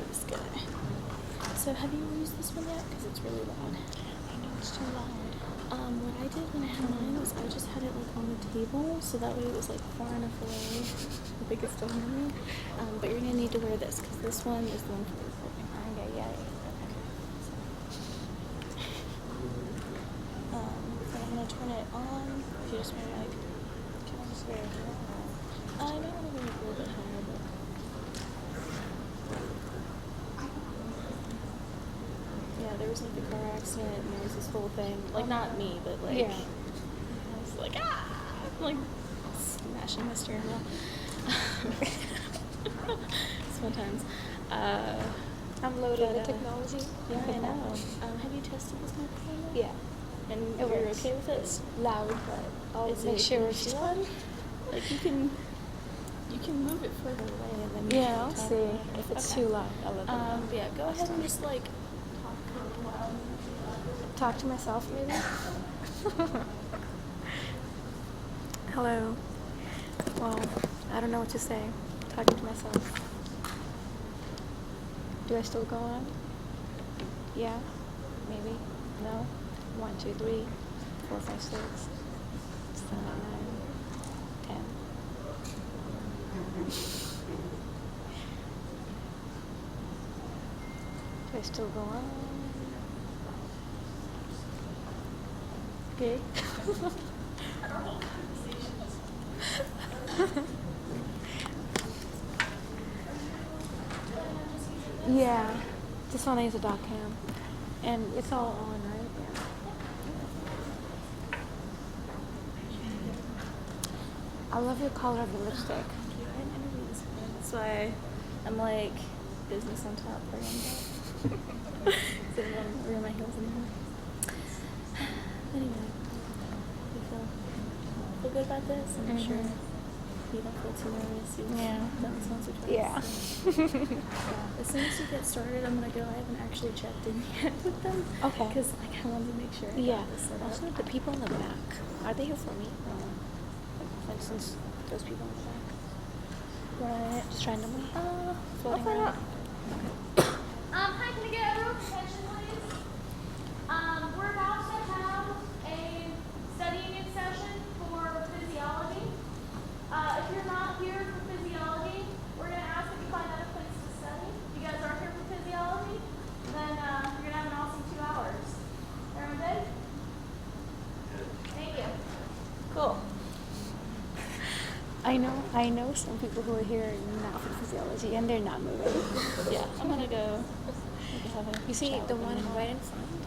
this guy. So have you used this one yet? Because it's really loud. I know it's too loud. What I did when I had mine was I just had it like on the table, so that way it was like far enough away that they could still hear me. But you're gonna need to wear this because this one is the one for recording. Okay, yeah. So I'm gonna turn it on. If you just want to like, can I just wear it? I might want to go a little bit higher, but. Yeah, there was like a car accident and there was this whole thing. Like, not me, but like, Yeah. I was like, like, smashing my steering wheel. It's fun times. I'm loaded with technology. Yeah, I know. Have you tested this microphone yet? Yeah. And It you're works. okay with it? It's loud, but I'll Is make it sure it's it's fun? Like, you can move it further away and then you Yeah, can I'll talk see. about it. If it's Okay. too loud, I'll let them know. Yeah, go ahead and just like talk really loud. Talk to myself, maybe? Hello. Well, I don't know what to say. Talking to myself. Do I still go on? Yeah? Maybe? No? 1, 2, 3, 4, 5, 6, 7, 9, 10. Do I still go on? Okay. Yeah, this one is a dot cam, and it's all on, right? Yeah. I love your color of the lipstick. I didn't interview this one. That's why I'm like business on top, play on top. So I don't wear my heels anymore. Anyway, you feel good about this? I'm sure you don't feel too nervous. You've done this once or twice. Yeah. As soon as you get started, I'm gonna go. I haven't actually checked in yet with them. Okay. Because like I wanted to make sure. I Yeah. got this set up. Also, the people in the back, are they here for me? For instance, those people in the back. Right. Just randomly. Floating around. Hi, can I get everyone's attention, please? We're about to have a studying session for physiology. If you're not here for physiology, we're going to ask that you find other place to study. If you guys aren't here for physiology, then you're going to have an awesome 2 hours. Everyone good? Thank you. Cool. I know some people who are here not for physiology, and they're not moving. Yeah, I'm gonna go. Have a You see chat the with one them. right in front of me.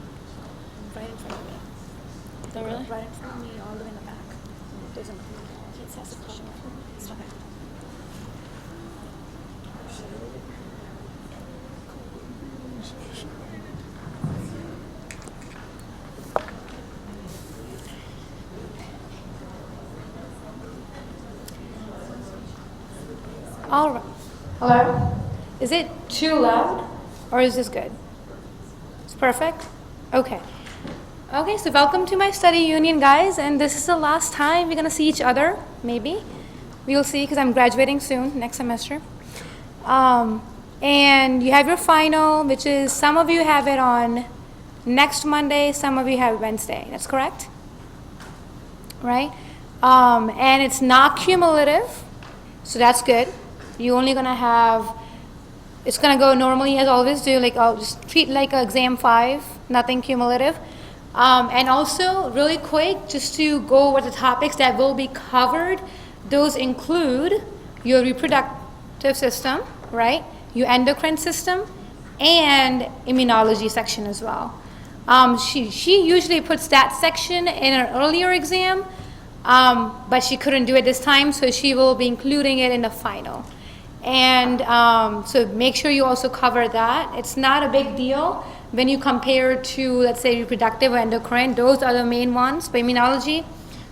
Oh, really? Right in front of me, all the way in the back. There's a it has a question. Okay. All right. Hello? Is it too loud or is this good? It's perfect? Okay. Okay, so welcome to my study union, guys, and this is the last time we're going to see each other, maybe. We'll see because I'm graduating soon, next semester. And you have your final, which is some of you have it on next Monday, some of you have Wednesday. That's correct? Right? And it's not cumulative, so that's good. You're only going to have, it's going to go normally as always do, like I'll just treat like exam 5, nothing cumulative. And also, really quick, just to go over the topics that will be covered, those include your reproductive system, right? Your endocrine system, and immunology section as well. She usually puts that section in an earlier exam, but she couldn't do it this time, so she will be including it in the final. And so make sure you also cover that. It's not a big deal when you compare to, let's say, reproductive or endocrine. Those are the main ones. But immunology,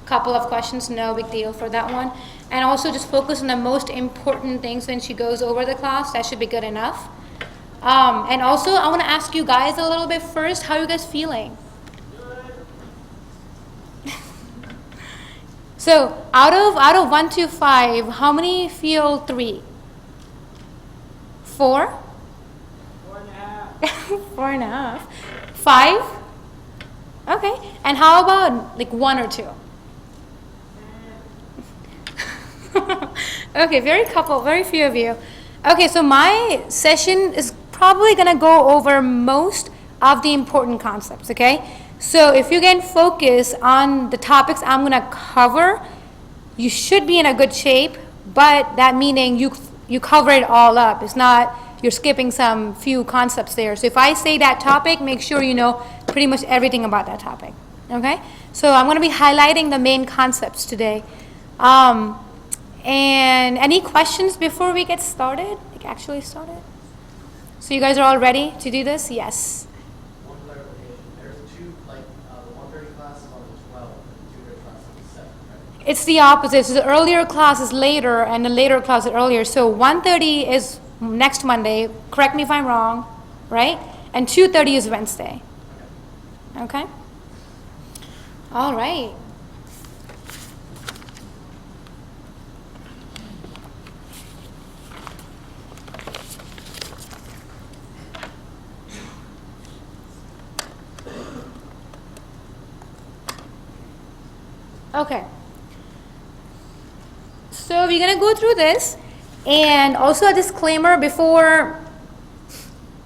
couple of questions, no big deal for that one. And also just focus on the most important things when she goes over the class. That should be good enough. And also, I want to ask you guys a little bit first, how are you guys feeling? So out of 1 to 5, how many feel 3? 4? 4.5. 5? Okay. And how about like 1 or 2? Okay, very few of you. Okay, so my session is probably gonna go over most of the important concepts, okay? So if you can focus on the topics I'm gonna cover, you should be in a good shape, but that meaning you cover it all up. It's not you're skipping some few concepts there. So if I say that topic, make sure you know pretty much everything about that topic, okay? So I'm gonna be highlighting the main concepts today. And any questions before we get started? Like actually started? So you guys are all ready to do this? Yes. One clarification. There's two, like the 1:30 class is on the 12th, and the 2:30 class is the 7th, right? It's the opposite. So the earlier class is later, and the later class is earlier. So 1:30 is next Monday. Correct me if I'm wrong, right? And 2:30 is Wednesday. Okay? All right. Okay, so we're gonna go through this, and also a disclaimer before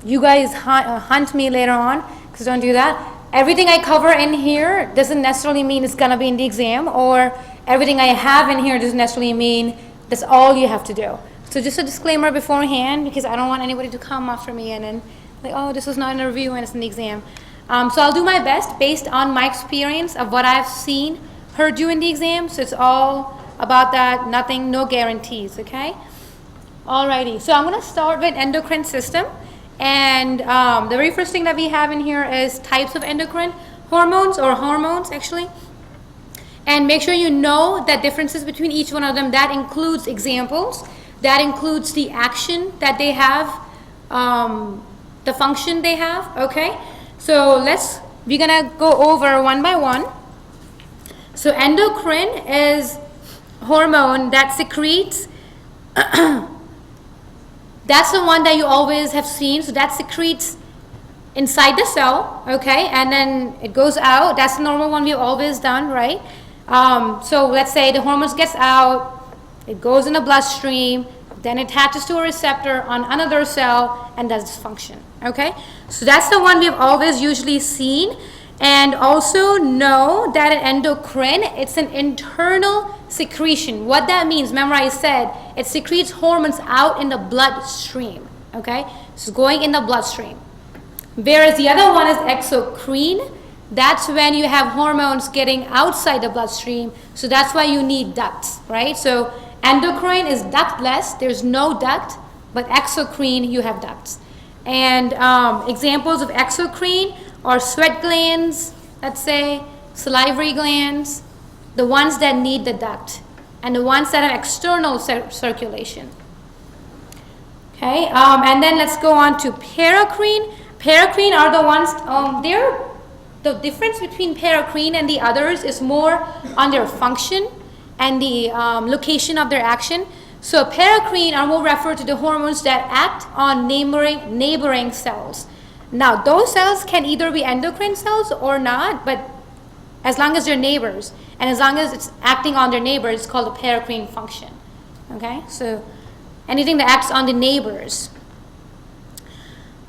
you guys hunt me later on, because don't do that. Everything I cover in here doesn't necessarily mean it's gonna be in the exam, or everything I have in here doesn't necessarily mean that's all you have to do. So just a disclaimer beforehand, because I don't want anybody to come after me and then like, oh, this was not in a review and it's in the exam. So I'll do my best based on my experience of what I've seen, heard you in the exam, so it's all about that, nothing, no guarantees, okay? Alrighty, so I'm gonna start with endocrine system, and the very first thing that we have in here is types of endocrine hormones, or hormones actually, and make sure you know the differences between each one of them. That includes examples, that includes the action that they have, the function they have, okay? So we're gonna go over one by one. So endocrine is hormone that secretes, that's the one that you always have seen, so that secretes inside the cell, okay, and then it goes out. That's the normal one we've always done, right? So let's say the hormones gets out, it goes in the bloodstream, then it attaches to a receptor on another cell and does its function, okay? So that's the one we've always usually seen. And also know that an endocrine, it's an internal secretion. What that means, remember I said, it secretes hormones out in the bloodstream, okay? So it's going in the bloodstream. Whereas the other one is exocrine. That's when you have hormones getting outside the bloodstream. So that's why you need ducts, right? So endocrine is ductless, there's no duct, but exocrine, you have ducts. And examples of exocrine or sweat glands, let's say, salivary glands, the ones that need the duct, and the ones that have external circulation. Okay, and then let's go on to paracrine. Paracrine are the ones, the difference between paracrine and the others is more on their function and the location of their action. So paracrine are more referred to the hormones that act on neighboring cells. Now, those cells can either be endocrine cells or not, but as long as they're neighbors, and as long as it's acting on their neighbors, it's called a paracrine function. Okay, so anything that acts on the neighbors.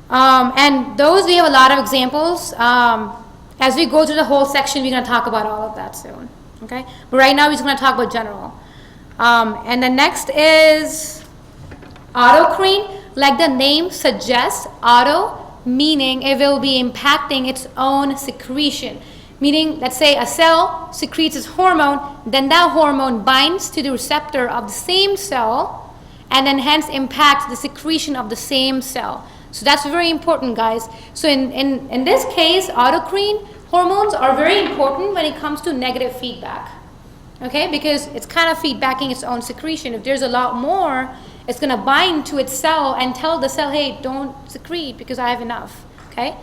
And those, we have a lot of examples. As we go through the whole section, we're going to talk about all of that soon. Okay, but right now we're just going to talk about general. And the next is autocrine. Like the name suggests, auto, meaning it will be impacting its own secretion. Meaning, let's say a cell secretes its hormone, then that hormone binds to the receptor of the same cell, and then hence impacts the secretion of the same cell. So that's very important, guys. So in this case, autocrine hormones are very important when it comes to negative feedback. Okay, because it's kind of feedbacking its own secretion. If there's a lot more, it's going to bind to its cell and tell the cell, hey, don't secrete because I have enough, okay?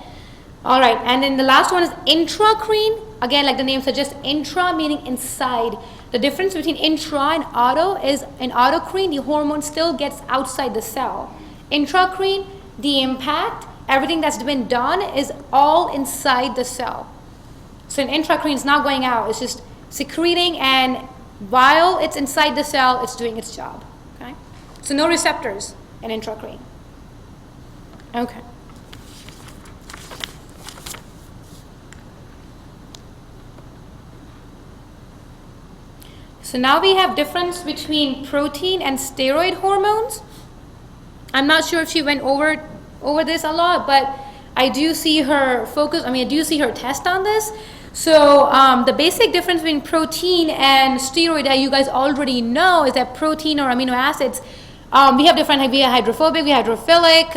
All right, and then the last one is intracrine. Again, like the name suggests, intra meaning inside. The difference between intra and auto is in autocrine, the hormone still gets outside the cell. Intracrine, the impact everything that's been done is all inside the cell. So an intracrine is not going out, it's just secreting, and while it's inside the cell, it's doing its job. Okay? So no receptors in intracrine. Okay. So now we have difference between protein and steroid hormones. I'm not sure if she went over this a lot, but I do see her focus, I do see her test on this. So the basic difference between protein and steroid that you guys already know is that protein or amino acids, we have different, we have hydrophobic, we have hydrophilic,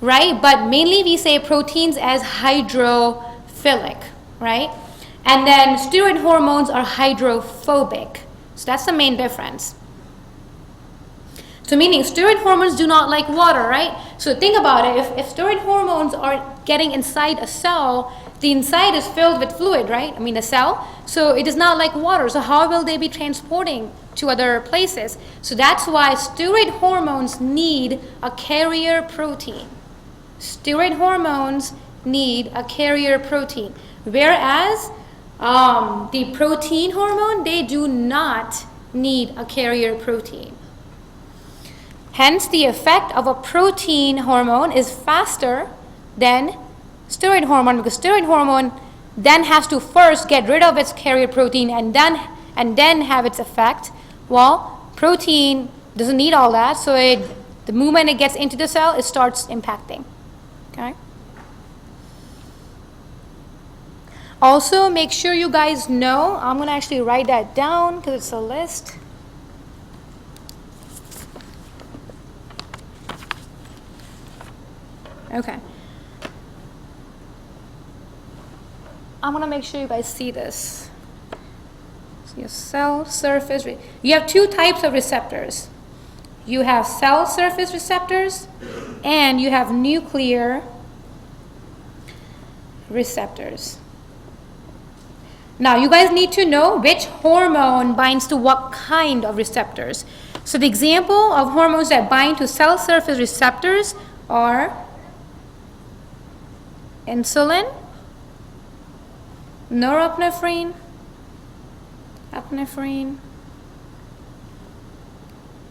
right? But mainly we say proteins as hydrophilic, right? And then steroid hormones are hydrophobic. So that's the main difference. So meaning steroid hormones do not like water, right? So think about it, if steroid hormones are getting inside a cell, the inside is filled with fluid, right? The cell. So it does not like water. So how will they be transporting to other places? So that's why steroid hormones need a carrier protein. Steroid hormones need a carrier protein. Whereas the protein hormone, they do not need a carrier protein. Hence, the effect of a protein hormone is faster than steroid hormone, because steroid hormone then has to first get rid of its carrier protein and then have its effect. Well, protein doesn't need all that, so the moment it gets into the cell, it starts impacting. Okay. Also, make sure you guys know, I'm going to actually write that down because it's a list. Okay. I'm going to make sure you guys see this. So your cell surface, you have two types of receptors. You have cell surface receptors and you have nuclear receptors. Now, you guys need to know which hormone binds to what kind of receptors. So the example of hormones that bind to cell surface receptors are insulin, norepinephrine, epinephrine,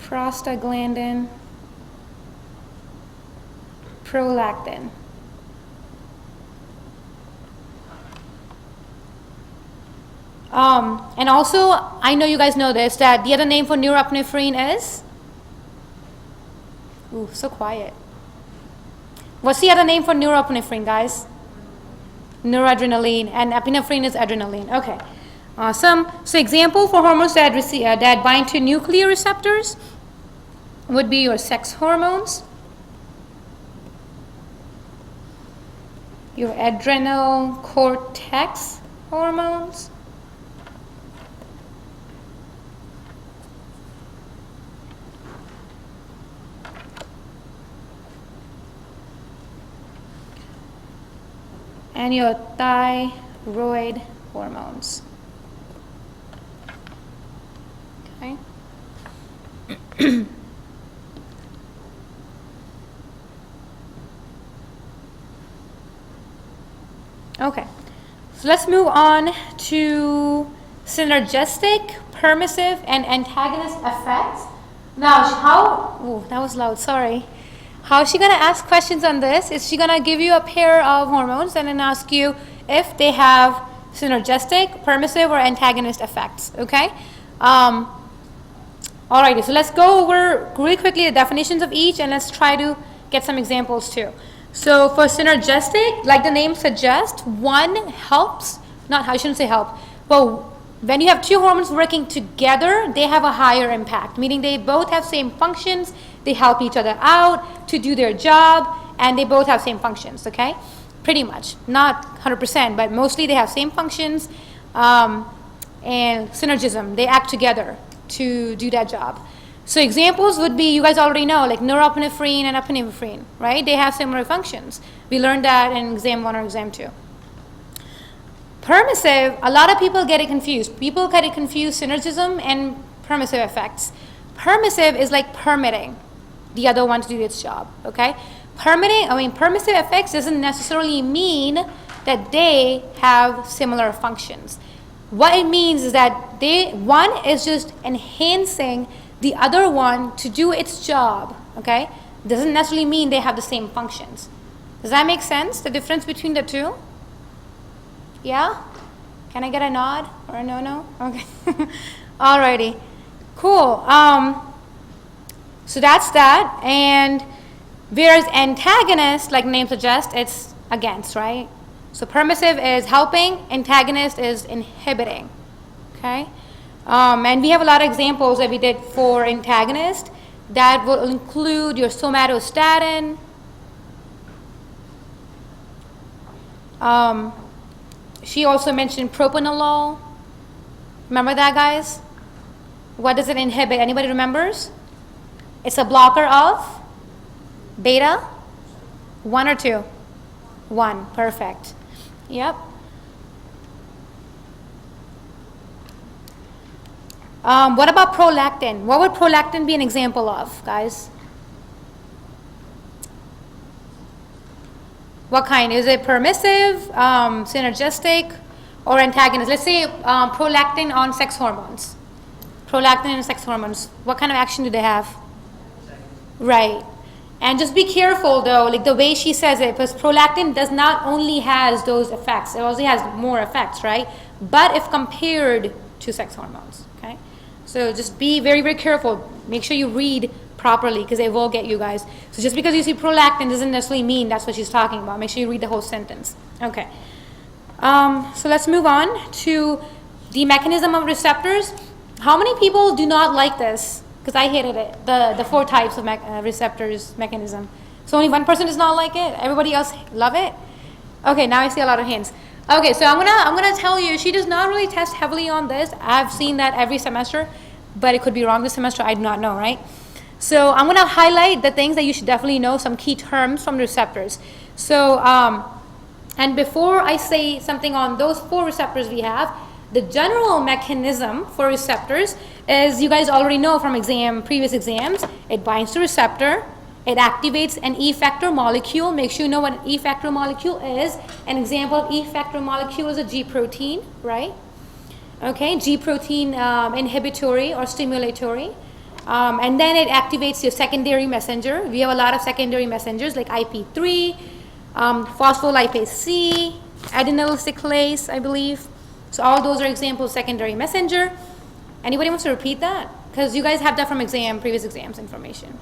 prostaglandin, prolactin. And also, I know you guys know this, that the other name for norepinephrine is? Ooh, so quiet. What's the other name for norepinephrine, guys? Noradrenaline, and epinephrine is adrenaline. Okay, awesome. So example for hormones that bind to nuclear receptors would be your sex hormones, your adrenal cortex hormones, and your thyroid hormones. Okay. Okay, so let's move on to synergistic, permissive, and antagonist effects. Now, that was loud, sorry. How is she going to ask questions on this? Is she going to give you a pair of hormones and then ask you if they have synergistic, permissive, or antagonist effects, okay? Alrighty, so let's go over really quickly the definitions of each and let's try to get some examples too. So for synergistic, like the name suggests, one helps, I shouldn't say help, but when you have two hormones working together, they have a higher impact, meaning they both have same functions, they help each other out to do their job, and they both have same functions, okay? Pretty much, not 100%, but mostly they have same functions and synergism, they act together to do that job. So examples would be, you guys already know, like norepinephrine and epinephrine, right? They have similar functions. We learned that in exam 1 or exam 2. Permissive, a lot of people get it confused. People get it confused, synergism and permissive effects. Permissive is like permitting the other one to do its job, okay? permissive effects doesn't necessarily mean that they have similar functions. What it means is that one is just enhancing the other one to do its job, okay? Doesn't necessarily mean they have the same functions. Does that make sense, the difference between the two? Yeah? Can I get a nod or a no? Okay. Alrighty. Cool. So that's that. And whereas antagonist, like name suggests, it's against, right? So permissive is helping, antagonist is inhibiting. Okay? And we have a lot of examples that we did for antagonist that will include your somatostatin. She also mentioned propranolol. Remember that, guys? What does it inhibit? Anybody remembers? It's a blocker of beta? 1 or 2? 1. Perfect. Yep. What about prolactin? What would prolactin be an example of, guys? What kind? Is it permissive, synergistic, or antagonist? Let's say prolactin on sex hormones. Prolactin and sex hormones. What kind of action do they have? Right. And just be careful though, like the way she says it, because prolactin does not only has those effects, it also has more effects, right? But if compared to sex hormones, okay? So just be very, very careful. Make sure you read properly because they will get you guys. So just because you see prolactin doesn't necessarily mean that's what she's talking about. Make sure you read the whole sentence. Okay. So let's move on to the mechanism of receptors. How many people do not like this? Because I hated it, the 4 types of receptors mechanism. So only one person does not like it? Everybody else love it? Okay, now I see a lot of hands. Okay, so I'm gonna tell you, she does not really test heavily on this. I've seen that every semester, but it could be wrong this semester, I do not know, right? So I'm gonna highlight the things that you should definitely know, some key terms from the receptors. So, and before I say something on those 4 receptors we have, the general mechanism for receptors is, you guys already know from previous exams, it binds to receptor, it activates an effector molecule. Make sure you know what an effector molecule is. An example of effector molecule is a G protein, right? Okay, G protein inhibitory or stimulatory. And then it activates your secondary messenger. We have a lot of secondary messengers like IP3, phospholipase C, adenyl cyclase, I believe. So all those are examples of secondary messenger. Anybody wants to repeat that? Because you guys have that from previous exams information.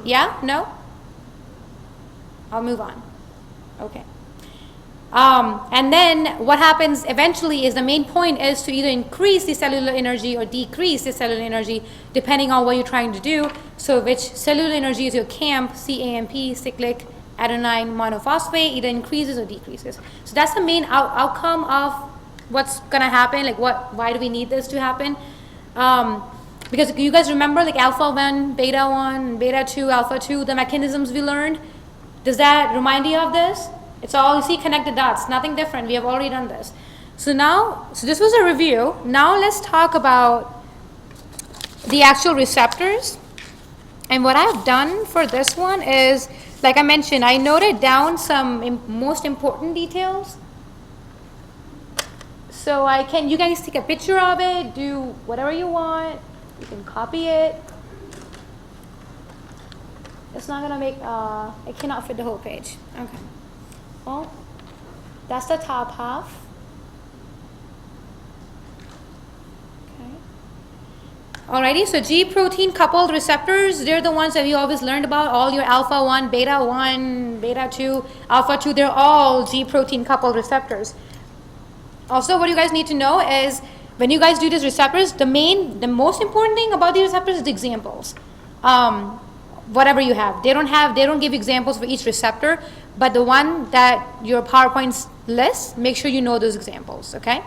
Yeah? No? I'll move on. Okay. And then what happens eventually is the main point is to either increase the cellular energy or decrease the cellular energy depending on what you're trying to do. So which cellular energy is your CAMP, CAMP, cyclic adenine monophosphate, either increases or decreases. So that's the main outcome of what's gonna happen, like why do we need this to happen? Because you guys remember like alpha 1, beta 1, beta 2, alpha 2, the mechanisms we learned? Does that remind you of this? It's all, you see, connect the dots, nothing different. We have already done this. So this was a review. Now let's talk about the actual receptors. And what I've done for this one is, like I mentioned, I noted down some most important details. So you guys take a picture of it, do whatever you want. You can copy it. It's not gonna make, it cannot fit the whole page. Okay. Well, that's the top half. Okay. Alrighty, so G protein coupled receptors, they're the ones that we always learned about. All your alpha 1, beta 2, alpha 2, they're all G protein coupled receptors. Also, what you guys need to know is when you guys do these receptors, the most important thing about these receptors is the examples. Whatever you have. They don't give examples for each receptor, but the one that your PowerPoint lists, make sure you know those examples, okay?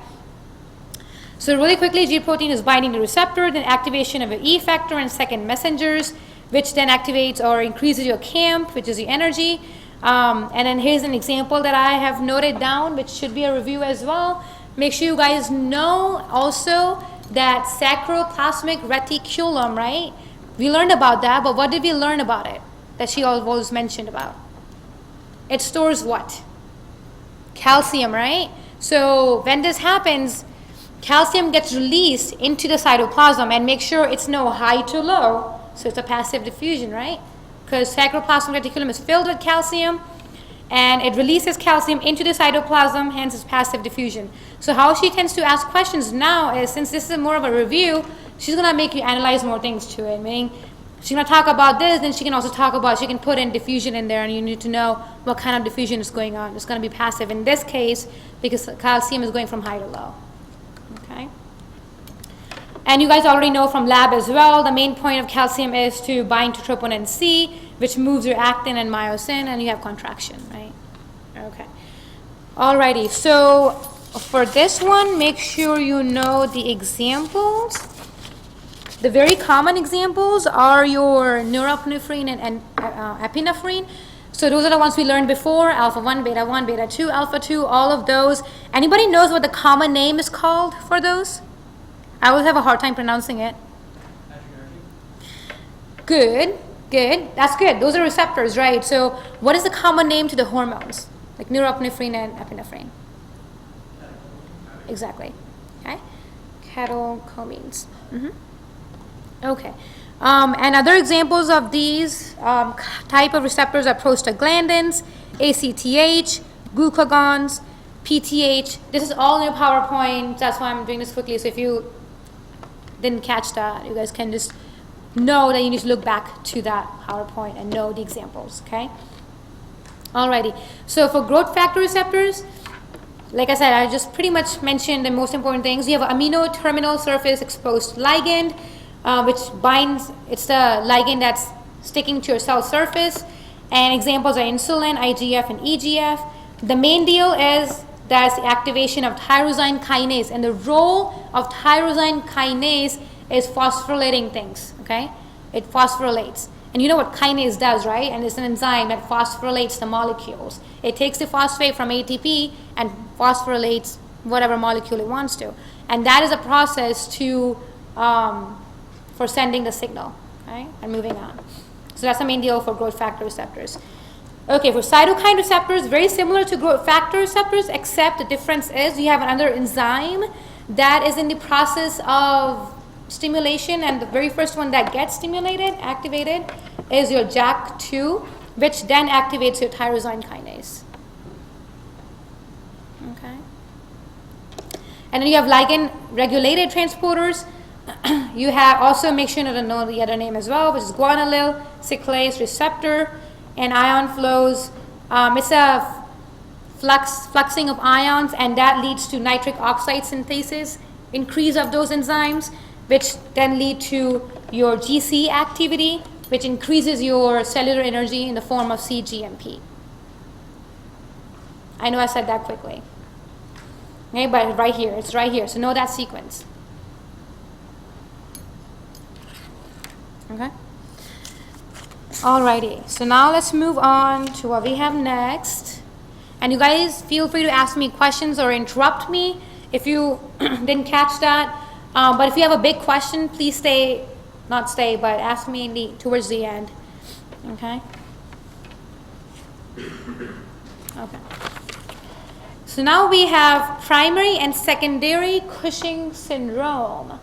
So really quickly, G protein is binding the receptor, then activation of an effector and second messengers, which then activates or increases your CAMP, which is the energy. And then here's an example that I have noted down, which should be a review as well. Make sure you guys know also that sacroplasmic reticulum, right? We learned about that, but what did we learn about it that she always mentioned about? it stores what? Calcium, right? So when this happens, calcium gets released into the cytoplasm, and make sure it's no high to low, so it's a passive diffusion, right? Because sacroplasmic reticulum is filled with calcium, and it releases calcium into the cytoplasm, hence it's passive diffusion. So how she tends to ask questions now is, since this is more of a review, she's going to make you analyze more things to it, meaning she's going to talk about this, then she can also talk about, she can put in diffusion in there, and you need to know what kind of diffusion is going on. It's going to be passive in this case because calcium is going from high to low. Okay? And you guys already know from lab as well, the main point of calcium is to bind to troponin C, which moves your actin and myosin, and you have contraction, right? Okay. Alrighty, so for this one, make sure you know the examples. The very common examples are your norepinephrine and epinephrine. So those are the ones we learned before, alpha 1, beta 2, alpha 2, all of those. Anybody knows what the common name is called for those? I always have a hard time pronouncing it. Good, good. That's good. Those are receptors, right? So what is the common name to the hormones? Like norepinephrine and epinephrine. Exactly. Okay. Catecholamines. Okay. And other examples of these type of receptors are prostaglandins, ACTH, glucagons, PTH. This is all in your PowerPoint. That's why I'm doing this quickly. So if you didn't catch that, you guys can just know that you need to look back to that PowerPoint and know the examples, okay? Alrighty. So for growth factor receptors, like I said, I just pretty much mentioned the most important things. You have an amino terminal surface exposed ligand, which binds, it's the ligand that's sticking to your cell surface. And examples are insulin, IGF, and EGF. The main deal is that's the activation of tyrosine kinase. And the role of tyrosine kinase is phosphorylating things, okay? It phosphorylates. And you know what kinase does, right? And it's an enzyme that phosphorylates the molecules. It takes the phosphate from ATP and phosphorylates whatever molecule it wants to. And that is a process to for sending the signal, okay? And moving on. So that's the main deal for growth factor receptors. Okay, for cytokine receptors, very similar to growth factor receptors, except the difference is you have another enzyme that is in the process of stimulation, and the very first one that gets stimulated, activated, is your JAK2, which then activates your tyrosine kinase. Okay. And then you have ligand regulated transporters. You have also, make sure to know the other name as well, which is guanylyl cyclase receptor and ion flows. It's a fluxing of ions, and that leads to nitric oxide synthesis, increase of those enzymes, which then lead to your GC activity, which increases your cellular energy in the form of cGMP. I know I said that quickly. Okay, but right here, it's right here. So know that sequence. Okay. Alrighty, so now let's move on to what we have next. And you guys feel free to ask me questions or interrupt me if you didn't catch that. But if you have a big question, please stay, not stay, but ask me towards the end. Okay? Okay. So now we have primary and secondary Cushing syndrome.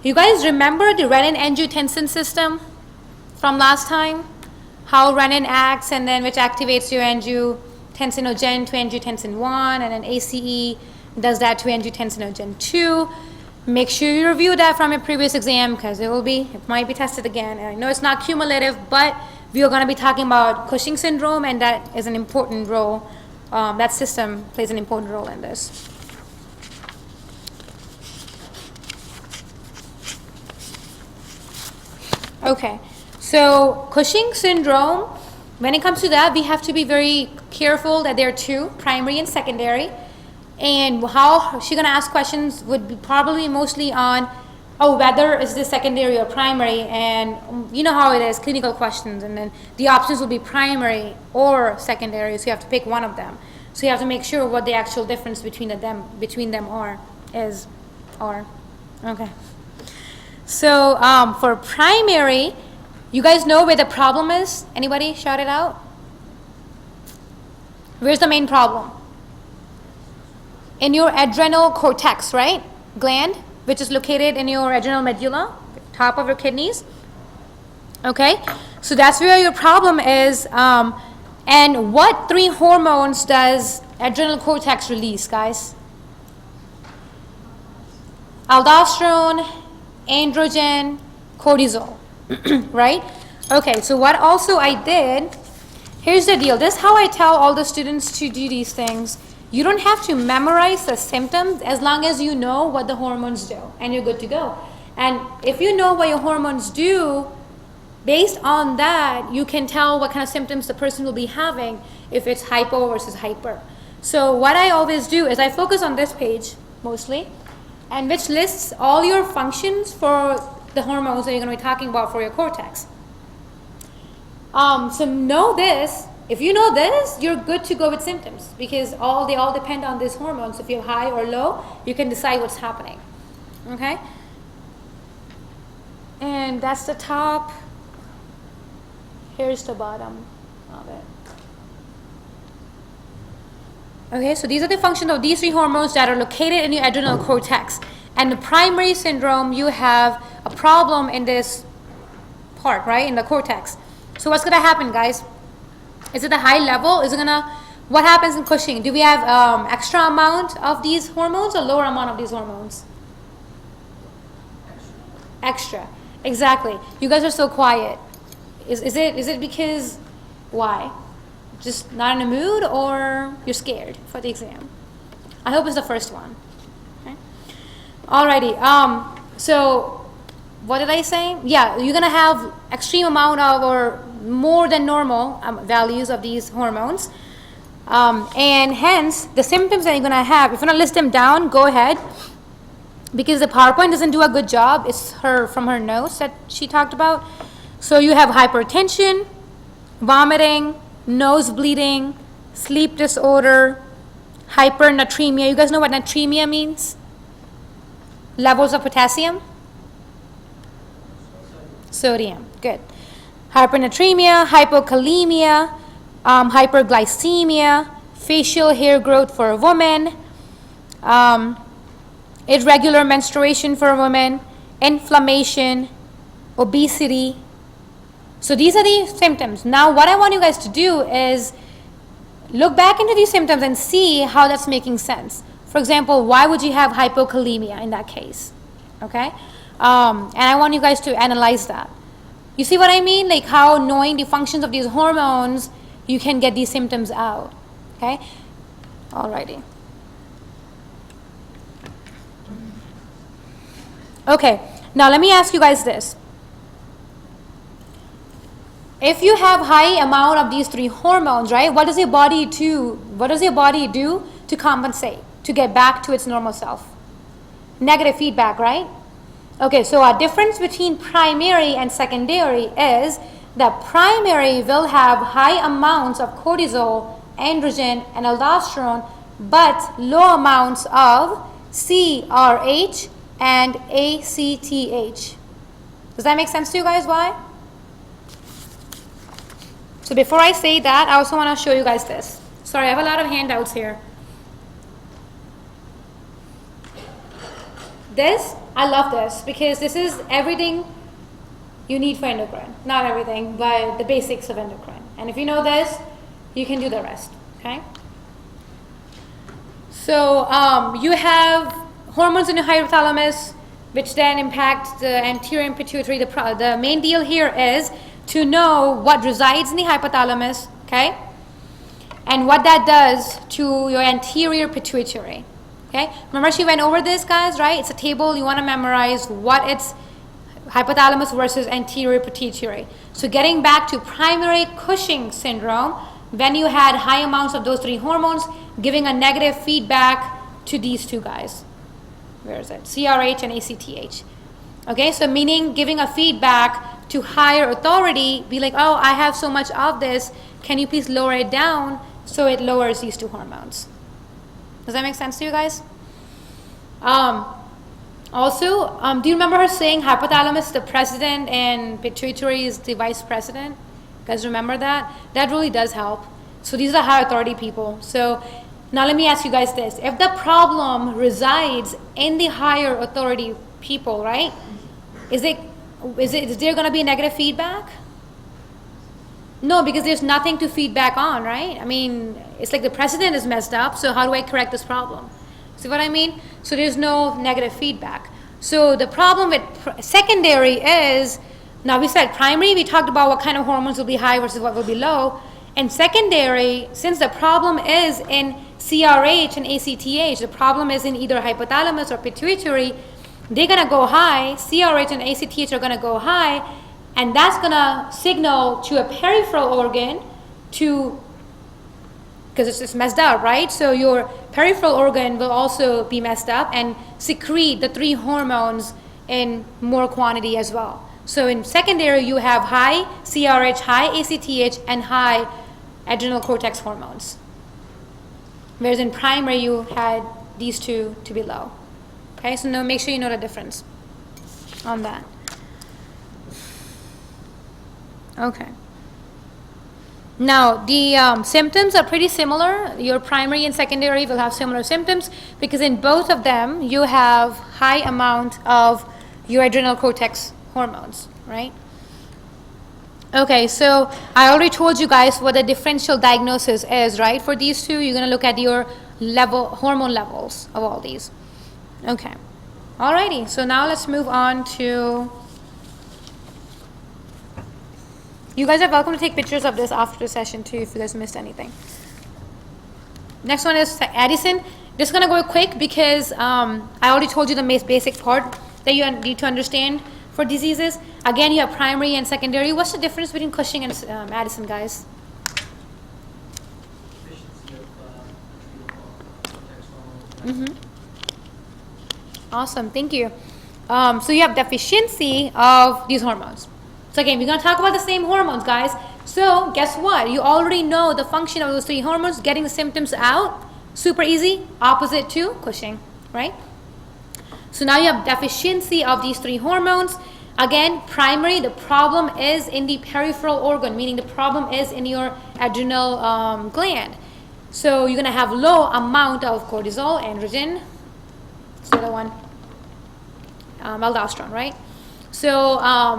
You guys remember the renin-angiotensin system from last time? How renin acts, and then which activates your angiotensinogen to angiotensin 1, and then ACE does that to angiotensinogen 2. Make sure you review that from your previous exam, because it might be tested again. And I know it's not cumulative, but we are going to be talking about Cushing syndrome, and that is an important role. That system plays an important role in this. Okay, so Cushing syndrome, when it comes to that, we have to be very careful that there are two, primary and secondary. And how she's going to ask questions would be probably mostly on, whether is this secondary or primary, and you know how it is, clinical questions, and then the options will be primary or secondary, so you have to pick one of them. So you have to make sure what the actual difference between them is. Okay. So for primary, you guys know where the problem is? Anybody shout it out? Where's the main problem? In your adrenal cortex, right? Gland, which is located in your adrenal medulla, top of your kidneys. Okay, so that's where your problem is. And what 3 hormones does adrenal cortex release, guys? Aldosterone, androgen, cortisol, right? Okay, so what also I did, here's the deal. This is how I tell all the students to do these things. You don't have to memorize the symptoms as long as you know what the hormones do, and you're good to go. And if you know what your hormones do, based on that, you can tell what kind of symptoms the person will be having if it's hypo versus hyper. So what I always do is I focus on this page mostly, and which lists all your functions for the hormones that you're going to be talking about for your cortex. So know this. If you know this, you're good to go with symptoms because they all depend on these hormones. If you're high or low, you can decide what's happening. Okay? And that's the top. Here's the bottom of it. Okay, so these are the functions of these 3 hormones that are located in your adrenal cortex. And the primary syndrome, you have a problem in this part, right, in the cortex. So what's going to happen, guys? Is it a high level? What happens in Cushing? Do we have extra amount of these hormones or lower amount of these hormones? Extra. Exactly. You guys are so quiet. Is it because, why? Just not in the mood or you're scared for the exam? I hope it's the first one. Okay. Alrighty. So what did I say? Yeah, you're gonna have extreme amount of or more than normal values of these hormones. And hence the symptoms that you're gonna have, if you wanna list them down, go ahead. Because the PowerPoint doesn't do a good job. It's from her notes that she talked about. So you have hypertension, vomiting, nose bleeding, sleep disorder, hypernatremia. You guys know what natremia means? Levels of potassium? Sodium. Good. Hypernatremia, hypokalemia, hyperglycemia, facial hair growth for a woman, irregular menstruation for a woman, inflammation, obesity. So these are the symptoms. Now what I want you guys to do is look back into these symptoms and see how that's making sense. For example, why would you have hypokalemia in that case? Okay? And I want you guys to analyze that. You see what I mean? Like how knowing the functions of these hormones, you can get these symptoms out. Okay? Alrighty. Okay, now let me ask you guys this. If you have high amount of these 3 hormones, right, what does your body do? What does your body do to compensate, to get back to its normal self? Negative feedback, right? Okay, so a difference between primary and secondary is that primary will have high amounts of cortisol, androgen, and aldosterone, but low amounts of CRH and ACTH. Does that make sense to you guys? Why? So before I say that, I also want to show you guys this. Sorry, I have a lot of handouts here. This, I love this because this is everything you need for endocrine. Not everything, but the basics of endocrine. And if you know this, you can do the rest, okay? So you have hormones in the hypothalamus, which then impact the anterior and pituitary. The main deal here is to know what resides in the hypothalamus, okay? And what that does to your anterior pituitary, okay? Remember she went over this, guys, right? It's a table. You want to memorize what it's hypothalamus versus anterior pituitary. So getting back to primary Cushing syndrome, when you had high amounts of those 3 hormones, giving a negative feedback to these 2 guys. Where is it? CRH and ACTH. Okay, so meaning giving a feedback to higher authority, be like, oh, I have so much of this, can you please lower it down so it lowers these 2 hormones? Does that make sense to you guys? Also, do you remember her saying hypothalamus is the president and pituitary is the vice president? You guys remember that? That really does help. So these are higher authority people. So now let me ask you guys this. If the problem resides in the higher authority people, right? Is there going to be negative feedback? No, because there's nothing to feedback on, right? I mean, it's like the president is messed up, so how do I correct this problem? See what I mean? So there's no negative feedback. So the problem with secondary is, now we said primary, we talked about what kind of hormones will be high versus what will be low. And secondary, since the problem is in CRH and ACTH, the problem is in either hypothalamus or pituitary, they're going to go high, CRH and ACTH are going to go high, and that's going to signal to a peripheral organ to, because it's just messed up, right? So your peripheral organ will also be messed up and secrete the 3 hormones in more quantity as well. So in secondary, you have high CRH, high ACTH, and high adrenal cortex hormones. Whereas in primary, you had these 2 to be low. Okay, so now make sure you know the difference on that. Okay. Now, the symptoms are pretty similar. Your primary and secondary will have similar symptoms because in both of them, you have high amount of your adrenal cortex hormones, right? Okay, so I already told you guys what the differential diagnosis is, right? For these 2, you're going to look at your hormone levels of all these. Okay. Alrighty, so now let's move on to... You guys are welcome to take pictures of this after the session too if you guys missed anything. Next one is Addison. Just going to go quick because I already told you the most basic part that you need to understand for diseases. Again, you have primary and secondary. What's the difference between Cushing and Addison, guys? Awesome, thank you. So you have deficiency of these hormones. So again, we're going to talk about the same hormones, guys. So guess what? You already know the function of those 3 hormones, getting the symptoms out. Super easy, opposite to Cushing, right? So now you have deficiency of these 3 hormones. Again, primary, the problem is in the peripheral organ, meaning the problem is in your adrenal gland. So you're going to have low amount of cortisol, androgen, it's the other one, aldosterone, right? So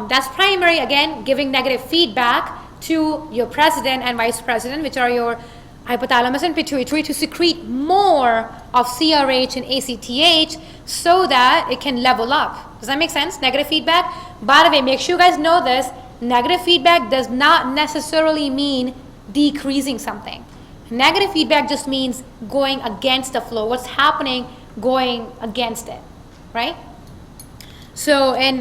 that's primary, again, giving negative feedback to your president and vice president, which are your hypothalamus and pituitary, to secrete more of CRH and ACTH so that it can level up. Does that make sense? Negative feedback. By the way, make sure you guys know this. Negative feedback does not necessarily mean decreasing something. Negative feedback just means going against the flow. What's happening, going against it, right? So in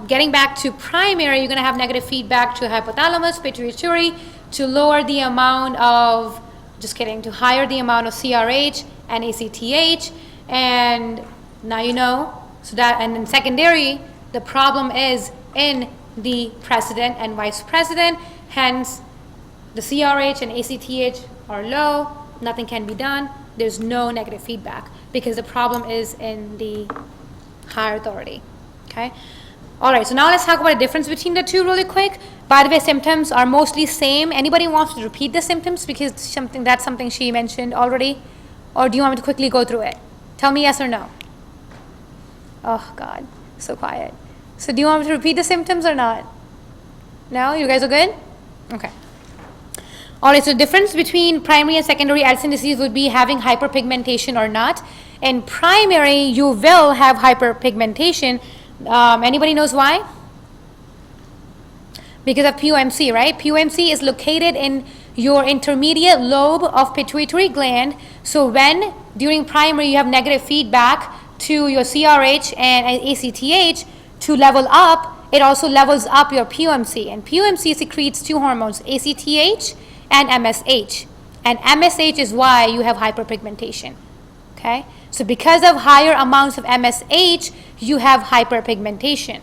getting back to primary, you're going to have negative feedback to hypothalamus, pituitary, to lower the amount of, to higher the amount of CRH and ACTH. And now you know, so that, and in secondary, the problem is in the president and vice president, hence the CRH and ACTH are low, nothing can be done, there's no negative feedback because the problem is in the higher authority. Okay. All right. So now let's talk about the difference between the 2 really quick. By the way, symptoms are mostly same. Anybody wants to repeat the symptoms because that's something she mentioned already, or do you want me to quickly go through it? Tell me yes or no. Oh God, so quiet. So do you want me to repeat the symptoms or not? No, you guys are good. Okay. All right. So the difference between primary and secondary Addison disease would be having hyperpigmentation or not. In primary, you will have hyperpigmentation. Anybody knows why? Because of POMC, right? POMC is located in your intermediate lobe of pituitary gland. So when during primary you have negative feedback to your CRH and ACTH to level up, it also levels up your POMC. And POMC secretes 2 hormones, ACTH and MSH. And MSH is why you have hyperpigmentation. Okay? So because of higher amounts of MSH, you have hyperpigmentation.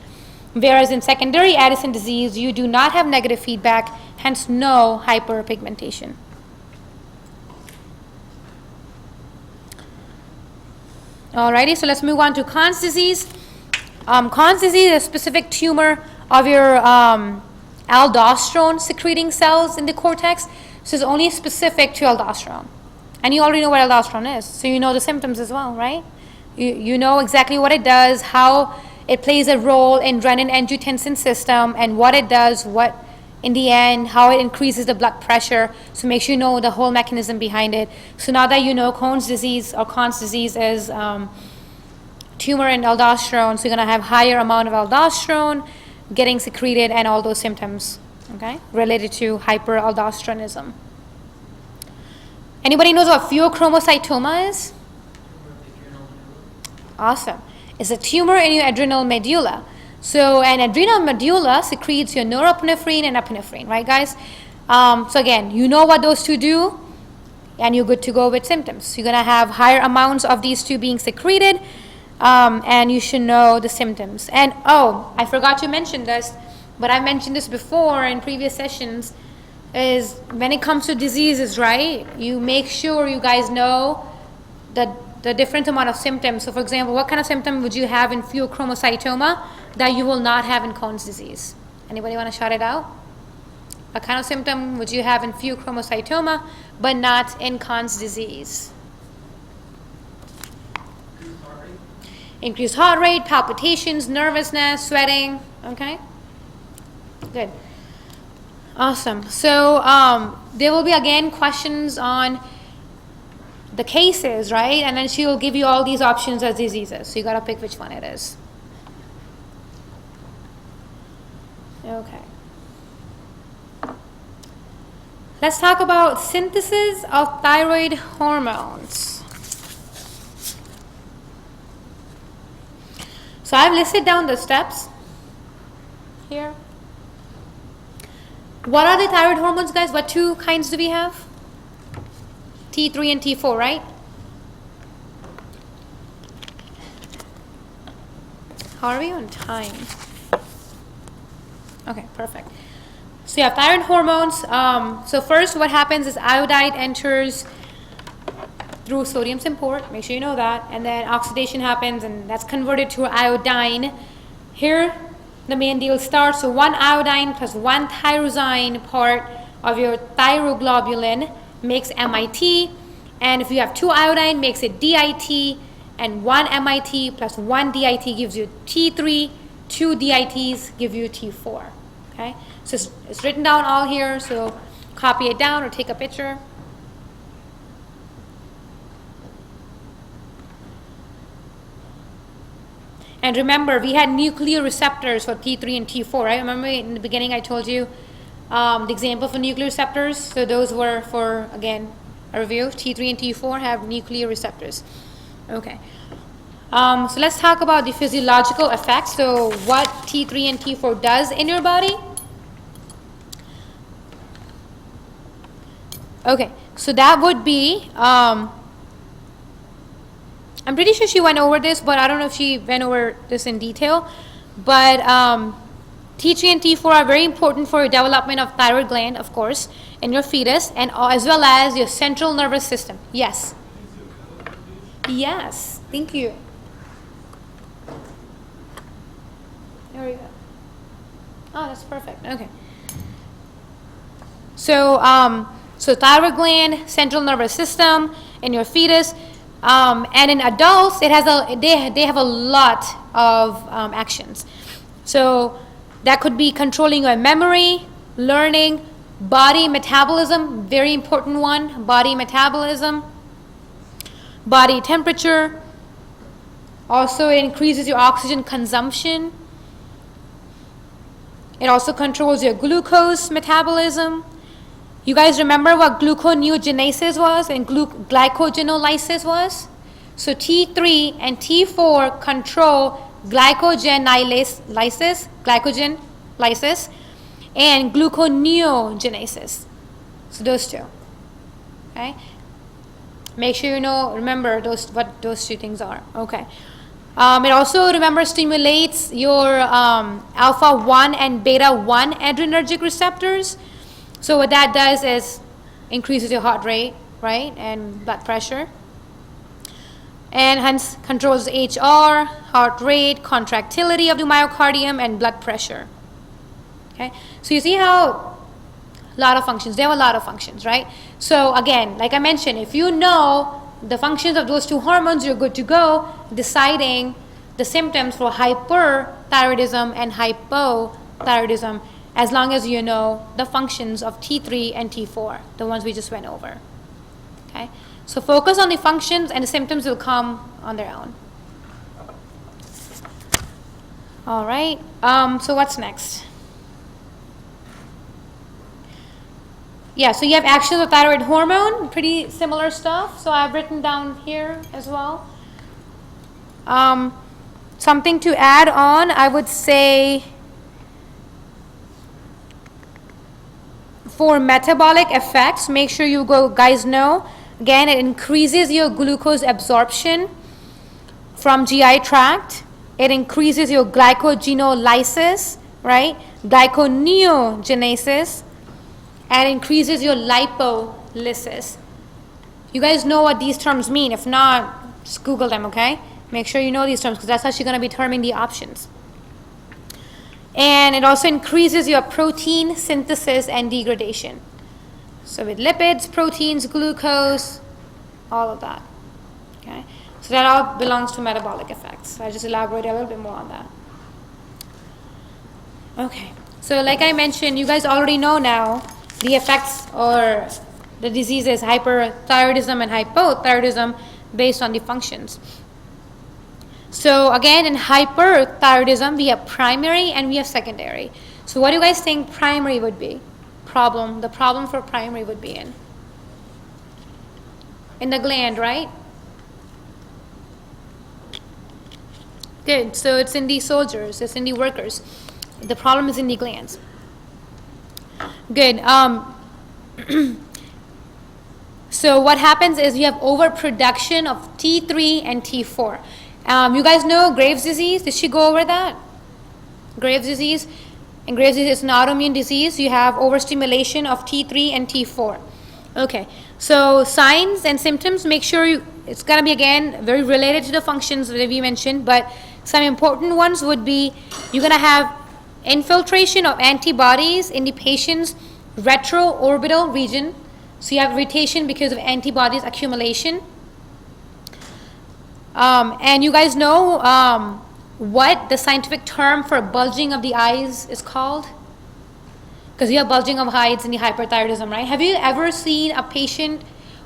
Whereas in secondary Addison disease, you do not have negative feedback, hence no hyperpigmentation. Alrighty, so let's move on to Conn's disease. Conn's disease is a specific tumor of your aldosterone secreting cells in the cortex. So it's only specific to aldosterone. And you already know what aldosterone is, so you know the symptoms as well, right? You know exactly what it does, how it plays a role in renin-angiotensin system, and what it does, what in the end, how it increases the blood pressure. So make sure you know the whole mechanism behind it. So now that you know Conn's disease is tumor and aldosterone, so you're going to have higher amount of aldosterone getting secreted and all those symptoms, okay, related to hyperaldosteronism. Anybody knows what pheochromocytoma is? Awesome. It's a tumor in your adrenal medulla. So an adrenal medulla secretes your norepinephrine and epinephrine, right guys? So again, you know what those two do, and you're good to go with symptoms. So you're going to have higher amounts of these two being secreted, and you should know the symptoms. And oh, I forgot to mention this, but I mentioned this before in previous sessions, is when it comes to diseases, right, you make sure you guys know the different amount of symptoms. So for example, what kind of symptom would you have in pheochromocytoma that you will not have in Conn's disease? Anybody want to shout it out? What kind of symptom would you have in pheochromocytoma but not in Conn's disease? Increased heart rate, palpitations, nervousness, sweating. Okay, good. Awesome. So there will be again questions on the cases, right? And then she will give you all these options as diseases. So you got to pick which one it is. Okay. Let's talk about synthesis of thyroid hormones. So I've listed down the steps here. What are the thyroid hormones, guys? What two kinds do we have? T3 and T4, right? How are we on time? Okay, perfect. So you have thyroid hormones. So first what happens is iodide enters through sodium symport. Make sure you know that. And then oxidation happens and that's converted to iodine. Here the main deal starts. So one iodine plus one tyrosine part of your thyroglobulin makes MIT. And if you have two iodine, makes it DIT. And one MIT plus one DIT gives you T3. Two DITs give you T4. Okay, so it's written down all here, so copy it down or take a picture. And remember, we had nuclear receptors for T3 and T4, right? Remember in the beginning I told you the example for nuclear receptors? So those were for, again, a review. T3 and T4 have nuclear receptors. Okay. So let's talk about the physiological effects. So what T3 and T4 does in your body. Okay, so that would be, I'm pretty sure she went over this, but I don't know if she went over this in detail. But T3 and T4 are very important for your development of thyroid gland, of course, in your fetus, and as well as your central nervous system. Yes. Yes, thank you. There we go. Oh, that's perfect. Okay. So, so thyroid gland, central nervous system in your fetus, and in adults, it has they have a lot of actions. So that could be controlling your memory, learning, body metabolism, very important one. Body metabolism, body temperature. Also, it increases your oxygen consumption. It also controls your glucose metabolism. You guys remember what gluconeogenesis was and glycogenolysis was? So T3 and T4 control glycogen lysis, and gluconeogenesis. So those two. Okay? Make sure you know, remember what those two things are. Okay. It also, remember, stimulates your alpha 1 and beta 1 adrenergic receptors. So what that does is increases your heart rate, right, and blood pressure. And hence controls HR, heart rate, contractility of the myocardium, and blood pressure. Okay, so you see how a lot of functions. They have a lot of functions, right? So again, like I mentioned, if you know the functions of those two hormones, you're good to go deciding the symptoms for hyperthyroidism and hypothyroidism, as long as you know the functions of T3 and T4, the ones we just went over. Okay? So focus on the functions and the symptoms will come on their own. All right, so what's next? Yeah, so you have actions of thyroid hormone, pretty similar stuff. So I've written down here as well. Something to add on, I would say, for metabolic effects, make sure you guys know, again, it increases your glucose absorption from GI tract. It increases your glycogenolysis, right? Glyconeogenesis, and increases your lipolysis. You guys know what these terms mean. If not, just Google them, okay? Make sure you know these terms because that's actually going to be determining the options. And it also increases your protein synthesis and degradation. So with lipids, proteins, glucose, all of that, okay? So that all belongs to metabolic effects. I just elaborate a little bit more on that. Okay, so like I mentioned, you guys already know now the effects or the diseases, hyperthyroidism and hypothyroidism, based on the functions. So again, in hyperthyroidism, we have primary and we have secondary. So what do you guys think primary would be? The problem for primary would be in the gland, right? Good, so it's in the soldiers, it's in the workers. The problem is in the glands. Good. So what happens is you have overproduction of T3 and T4. You guys know Graves' disease? Did she go over that? Graves' disease. And Graves' disease is an autoimmune disease. You have overstimulation of T3 and T4. Okay. So signs and symptoms, make sure it's going to be, again, very related to the functions that we mentioned, but some important ones would be you're going to have infiltration of antibodies in the patient's retroorbital region. So you have irritation because of antibodies accumulation. And you guys know what the scientific term for bulging of the eyes is called? Because you have bulging of eyes in the hyperthyroidism, right? Have you ever seen a patient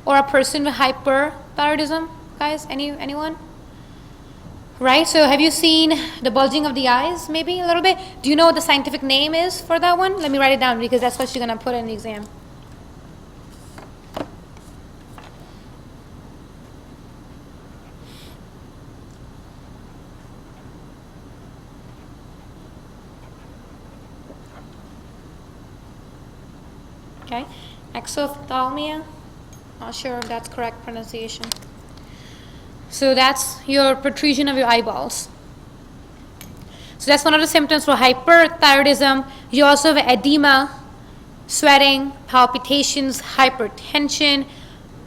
or a person with hyperthyroidism, guys? Anyone? Right, so have you seen the bulging of the eyes, maybe a little bit? Do you know what the scientific name is for that one? Let me write it down because that's what you're going to put in the exam. Okay, exophthalmia. Not sure if that's correct pronunciation. So that's your protrusion of your eyeballs. So that's one of the symptoms for hyperthyroidism. You also have edema, sweating, palpitations, hypertension,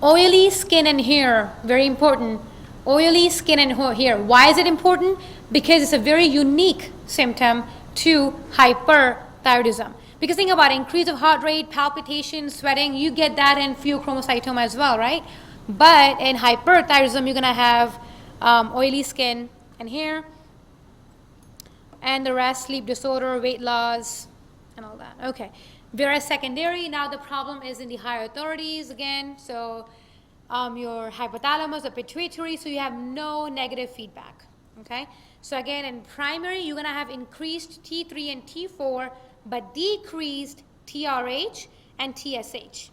oily skin and hair. Very important. Oily skin and hair. Why is it important? Because it's a very unique symptom to hyperthyroidism. Because think about it, increase of heart rate, palpitations, sweating, you get that in pheochromocytoma as well, right? But in hyperthyroidism, you're going to have oily skin and hair, and the rest, sleep disorder, weight loss, and all that. Okay. Whereas secondary, now the problem is in the higher authorities again. So your hypothalamus, the pituitary, so you have no negative feedback. Okay. So again, in primary, you're going to have increased T3 and T4, but decreased TRH and TSH.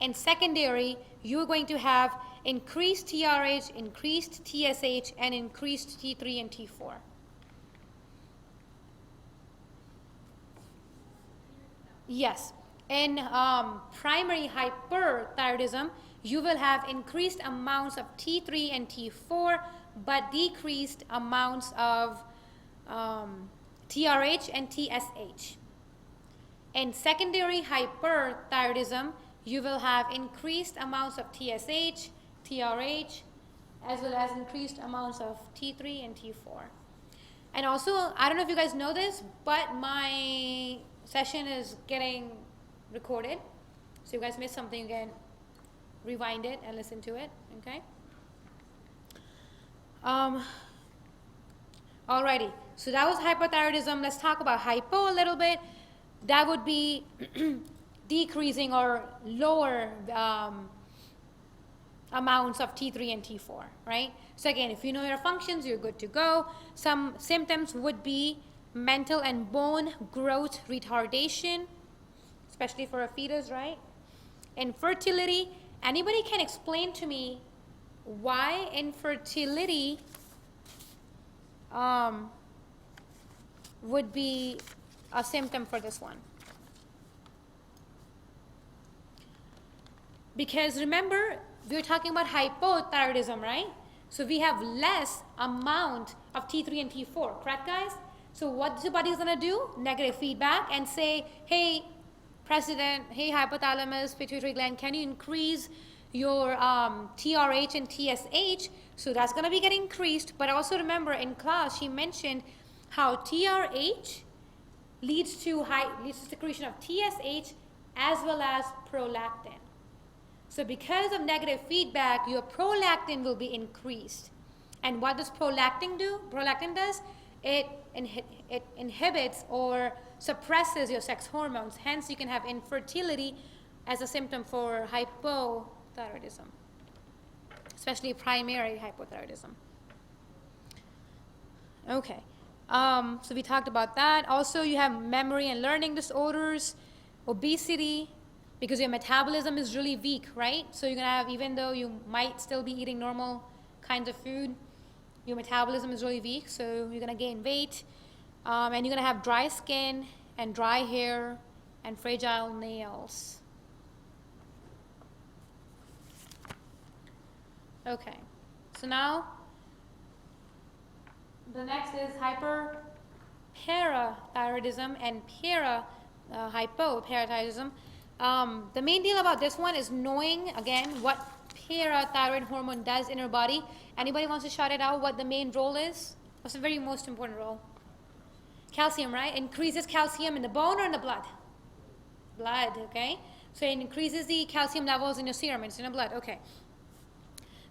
In secondary, you're going to have increased TRH, increased TSH, and increased T3 and T4. Yes. In primary hyperthyroidism, you will have increased amounts of T3 and T4, but decreased amounts of TRH and TSH. In secondary hyperthyroidism, you will have increased amounts of TSH, TRH, as well as increased amounts of T3 and T4. And also, I don't know if you guys know this, but my session is getting recorded. So you guys missed something, you can rewind it and listen to it, okay? Alrighty, so that was hypothyroidism. Let's talk about hypo a little bit. That would be decreasing or lower amounts of T3 and T4, right? So again, if you know your functions, you're good to go. Some symptoms would be mental and bone growth retardation, especially for a fetus, right? Infertility. Anybody can explain to me why infertility would be a symptom for this one? Because remember, we're talking about hypothyroidism, right? So we have less amount of T3 and T4, correct guys? So what the body is going to do? Negative feedback and say, hey, president, hey, hypothalamus, pituitary gland, can you increase your TRH and TSH? So that's going to be getting increased. But also remember, in class, she mentioned how TRH leads to secretion of TSH as well as prolactin. So because of negative feedback, your prolactin will be increased. And what does prolactin do? Prolactin does, it inhibits or suppresses your sex hormones. Hence, you can have infertility as a symptom for hypothyroidism, especially primary hypothyroidism. Okay, so we talked about that. Also, you have memory and learning disorders, obesity, because your metabolism is really weak, right? So you're going to have, even though you might still be eating normal kinds of food, your metabolism is really weak, so you're going to gain weight. And you're going to have dry skin and dry hair and fragile nails. Okay, so now the next is hyperparathyroidism and hypoparathyroidism. The main deal about this one is knowing, again, what parathyroid hormone does in your body. Anybody wants to shout it out what the main role is? What's the very most important role? Calcium, right? Increases calcium in the bone or in the blood? Blood, okay? So it increases the calcium levels in your serum. It's in the blood, okay.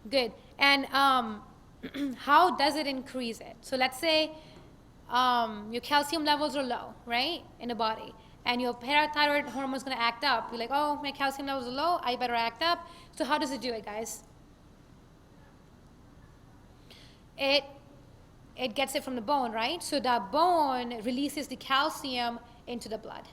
Good. And how does it increase it? So let's say your calcium levels are low, right, in the body. And your parathyroid hormone is going to act up. You're like, oh, my calcium levels are low, I better act up. So how does it do it, guys? It gets it from the bone, right? So the bone releases the calcium into the blood.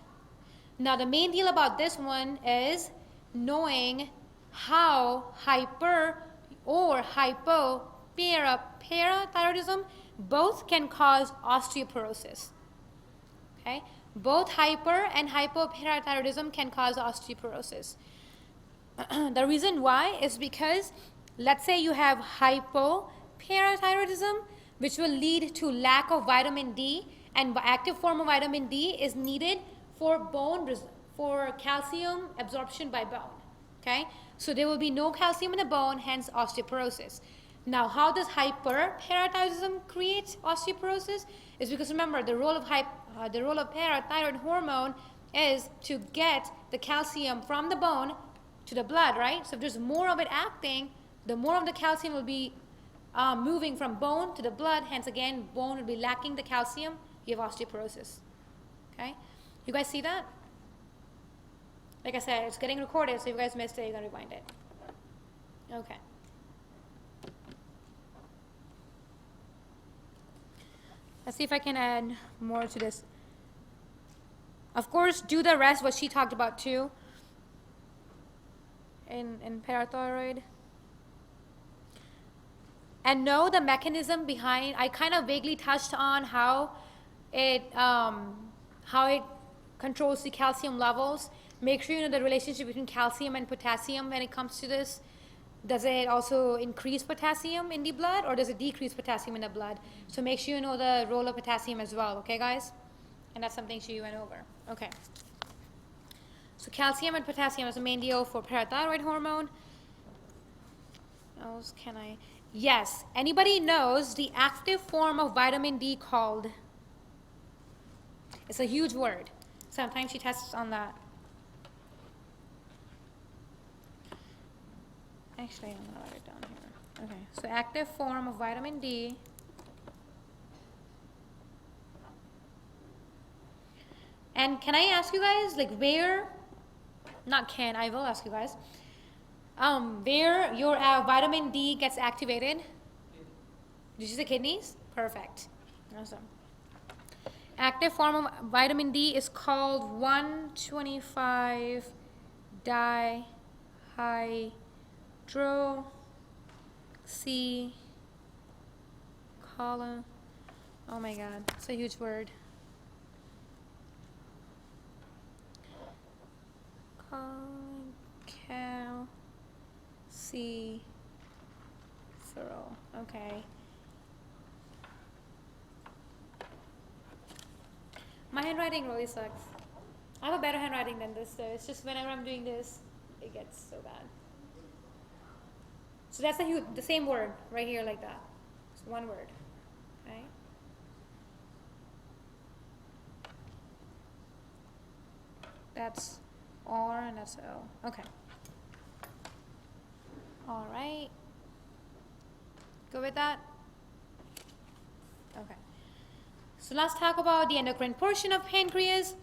Now, the main deal about this one is knowing how hyper or hypoparathyroidism both can cause osteoporosis. Okay? Both hyper and hypoparathyroidism can cause osteoporosis. The reason why is because, let's say you have hypoparathyroidism, which will lead to lack of vitamin D, and active form of vitamin D is needed for for calcium absorption by bone. Okay, so there will be no calcium in the bone, hence osteoporosis. Now, how does hyperparathyroidism create osteoporosis? Is because remember the role of parathyroid hormone is to get the calcium from the bone to the blood, right? So if there's more of it acting, the more of the calcium will be moving from bone to the blood. Hence, again, bone will be lacking the calcium. You have osteoporosis. Okay, you guys see that? Like I said, it's getting recorded, so if you guys missed it, you're gonna rewind it. Okay. Let's see if I can add more to this. Of course, do the rest, what she talked about too, in parathyroid. And know the mechanism behind, I kind of vaguely touched on how it controls the calcium levels. Make sure you know the relationship between calcium and potassium when it comes to this. Does it also increase potassium in the blood, or does it decrease potassium in the blood? So make sure you know the role of potassium as well, okay guys? And that's something she went over. Okay. So calcium and potassium is the main deal for parathyroid hormone. What else can I? Yes, anybody knows the active form of vitamin D called? It's a huge word. Sometimes she tests on that. Actually, I'm gonna write it down here. Okay, so active form of vitamin D and can I ask you guys, like, where, not can, I will ask you guys, where your vitamin D gets activated? Did you say kidneys? Perfect. Awesome. Active form of vitamin D is called 125 dihydroxy column. Oh my god, it's a huge word. Calciferol. Okay. My handwriting really sucks. I have a better handwriting than this, so it's just whenever I'm doing this, it gets so bad. So that's the same word right here, like that. It's one word. Okay. That's R and that's O. Okay. All right. Go with that? Okay. So let's talk about the endocrine portion of pancreas.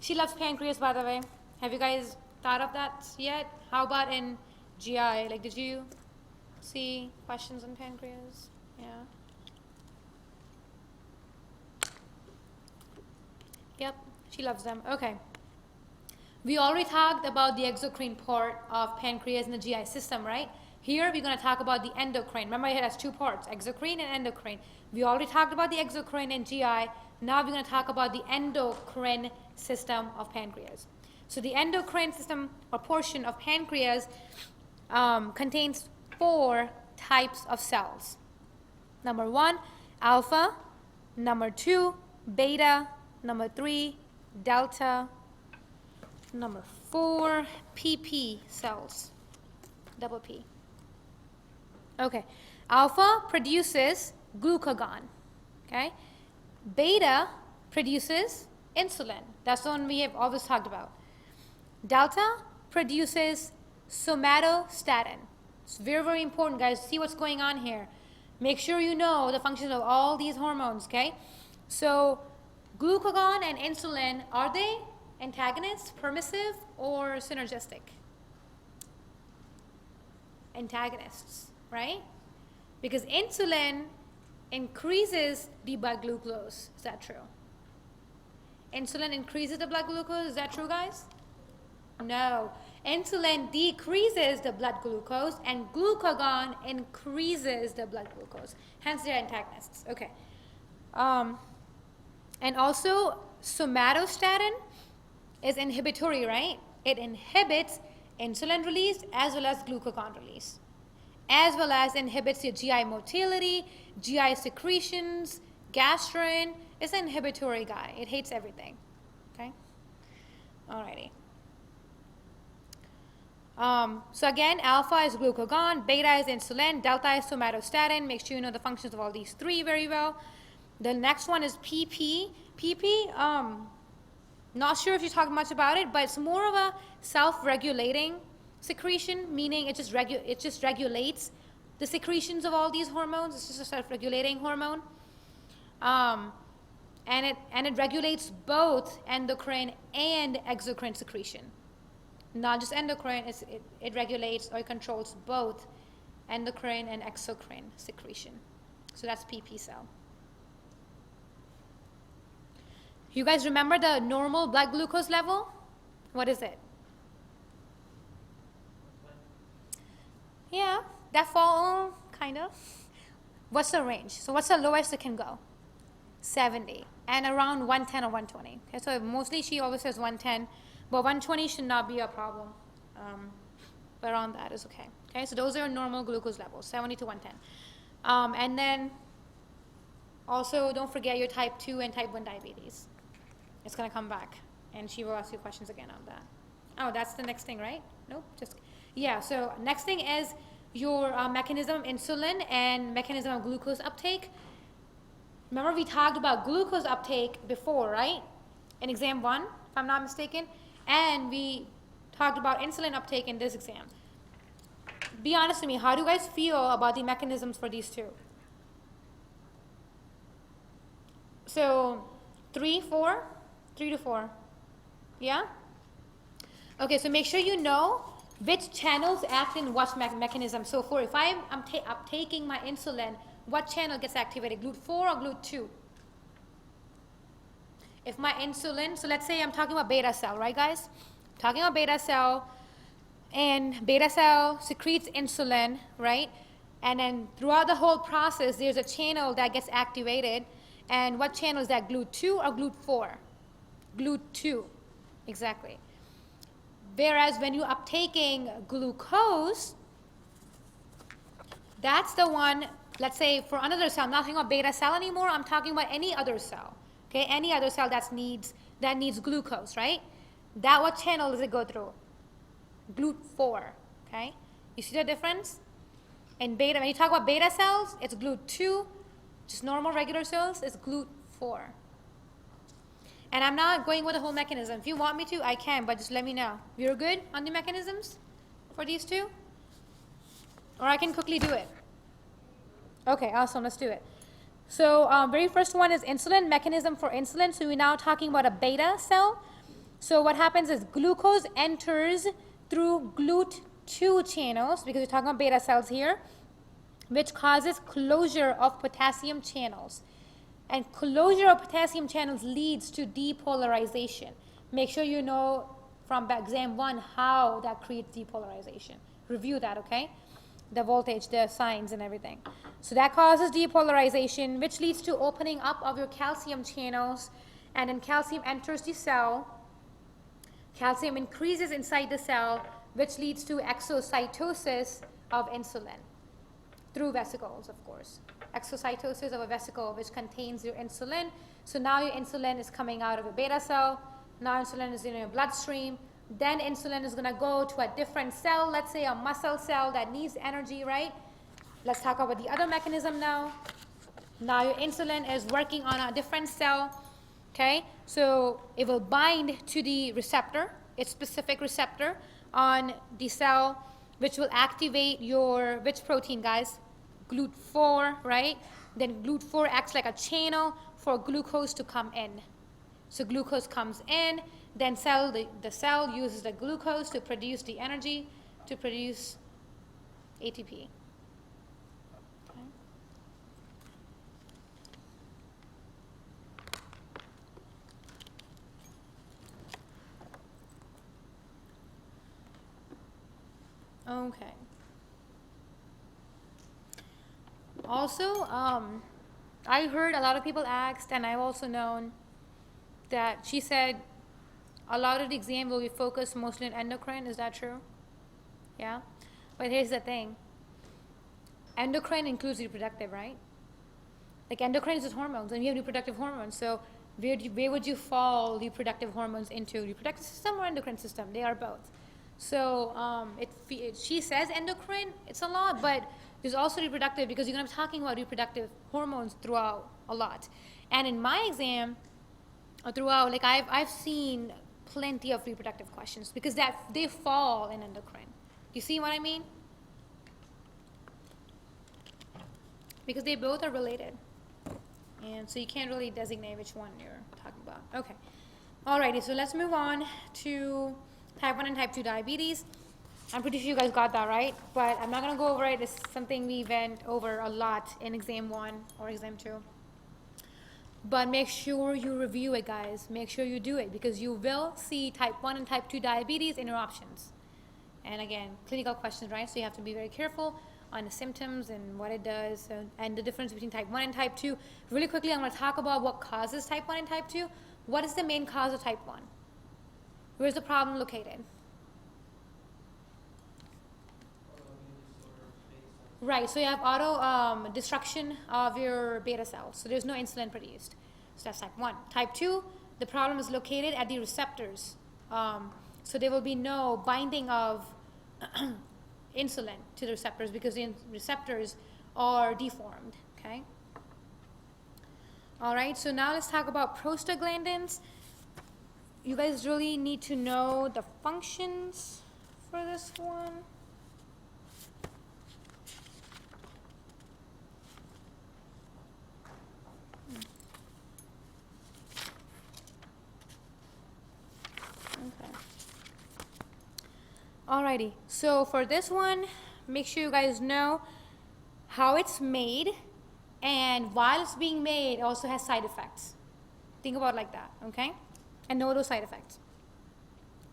She loves pancreas, by the way. Have you guys thought of that yet? How about in GI? Like, did you see questions on pancreas? Yeah. Yep, she loves them. Okay. We already talked about the exocrine part of pancreas in the GI system, right? Here we're going to talk about the endocrine. Remember, it has two parts, exocrine and endocrine. We already talked about the exocrine and GI. Now we're going to talk about the endocrine system of pancreas. So the endocrine system or portion of pancreas contains 4 types of cells. Number 1, alpha. Number 2, beta. Number 3, delta. Number 4, PP cells, double P. Okay, alpha produces glucagon, okay? Beta produces insulin. That's the one we have always talked about. Delta produces somatostatin. It's very, very important, guys. See what's going on here. Make sure you know the functions of all these hormones, okay? So glucagon and insulin, are they antagonists, permissive, or synergistic? Antagonists, right? Because insulin increases the blood glucose. Is that true? Insulin increases the blood glucose. Is that true, guys? No. Insulin decreases the blood glucose and glucagon increases the blood glucose. Hence, they're antagonists. Okay. And also, somatostatin is inhibitory, right? It inhibits insulin release as well as glucagon release, as well as inhibits your GI motility, GI secretions, gastrin. It's an inhibitory guy. It hates everything. Okay? Alrighty. So again, alpha is glucagon, beta is insulin, delta is somatostatin. Make sure you know the functions of all these 3 very well. The next one is PP. PP, not sure if you talked much about it, but it's more of a self-regulating secretion, meaning it just regulates the secretions of all these hormones. It's just a self-regulating hormone. And it regulates both endocrine and exocrine secretion. Not just endocrine, it regulates or it controls both endocrine and exocrine secretion. So that's PP cell. You guys remember the normal blood glucose level? What is it? Yeah, that fall, kind of. What's the range? So what's the lowest it can go? 70. And around 110 or 120. Okay, so mostly she always says 110, but 120 should not be a problem. But around that is okay. Okay, so those are normal glucose levels, 70 to 110. And then also don't forget your type 2 and type 1 diabetes. It's going to come back, and she will ask you questions again on that. Oh, that's the next thing, right? Nope, just, yeah, so next thing is your mechanism of insulin and mechanism of glucose uptake. Remember we talked about glucose uptake before, right? In exam 1, if I'm not mistaken, and we talked about insulin uptake in this exam. be honest with me, how do you guys feel about the mechanisms for these two? So 3 to 4, yeah? Okay, so make sure you know which channels act in what mechanism. So for if I'm taking my insulin, what channel gets activated, GLUT4 or GLUT2? If my insulin, so let's say I'm talking about beta cell, right guys? Talking about beta cell, and beta cell secretes insulin, right? And then throughout the whole process, there's a channel that gets activated. And what channel is that, GLUT2 or GLUT4? GLUT2, exactly. Whereas when you're uptaking glucose, that's the one, let's say for another cell, I'm not talking about beta cell anymore, I'm talking about any other cell, okay? Any other cell that needs glucose, right? That what channel does it go through? GLUT4, okay? You see the difference? In beta, when you talk about beta cells, it's GLUT2, just normal regular cells, it's GLUT4. And I'm not going with the whole mechanism. If you want me to, I can, but just let me know. You're good on the mechanisms for these two? Or I can quickly do it. Okay, awesome, let's do it. So very first one is insulin, mechanism for insulin. So we're now talking about a beta cell. So what happens is glucose enters through GLUT2 channels, because we're talking about beta cells here, which causes closure of potassium channels. And closure of potassium channels leads to depolarization. Make sure you know from exam 1 how that creates depolarization. Review that, okay? The voltage, the signs and everything. So that causes depolarization, which leads to opening up of your calcium channels, and then calcium enters the cell. Calcium increases inside the cell, which leads to exocytosis of insulin through vesicles, of course. Exocytosis of a vesicle which contains your insulin. So now your insulin is coming out of your beta cell. Now insulin is in your bloodstream. Then insulin is going to go to a different cell, let's say a muscle cell that needs energy, right? Let's talk about the other mechanism now. Now your insulin is working on a different cell, okay? So it will bind to the receptor, its specific receptor on the cell, which will activate your, which protein, guys? GLUT4, right? Then GLUT4 acts like a channel for glucose to come in. So glucose comes in, then the cell uses the glucose to produce the energy, to produce ATP. Okay. Also, I heard a lot of people asked, and I've also known that she said a lot of the exam will be focused mostly on endocrine. Is that true? Yeah? But here's the thing. Endocrine includes reproductive, right? Like endocrine is just hormones, and we have reproductive hormones. So where would you fall reproductive hormones into? Reproductive system or endocrine system? They are both. So she says endocrine, it's a lot, but there's also reproductive, because you're going to be talking about reproductive hormones throughout a lot. And in my exam, throughout, like I've seen plenty of reproductive questions, because that they fall in endocrine. You see what I mean? Because they both are related. And so you can't really designate which one you're talking about. Okay. Alrighty, so let's move on to type 1 and type 2 diabetes. I'm pretty sure you guys got that right, but I'm not going to go over it. It's something we went over a lot in exam 1 or exam 2. But make sure you review it, guys. Make sure you do it, because you will see type 1 and type 2 diabetes in your options. And again, clinical questions, right? So you have to be very careful on the symptoms and what it does, and the difference between type 1 and type 2. Really quickly, I'm going to talk about what causes type 1 and type 2. What is the main cause of type 1? Where's the problem located? Right, so you have auto destruction of your beta cells. So there's no insulin produced. So that's type 1. Type 2, the problem is located at the receptors. So there will be no binding of insulin to the receptors, because the receptors are deformed, okay? All right, so now let's talk about prostaglandins. You guys really need to know the functions for this one. Alrighty, so for this one, make sure you guys know how it's made, and while it's being made, it also has side effects. Think about it like that, okay? And know those side effects.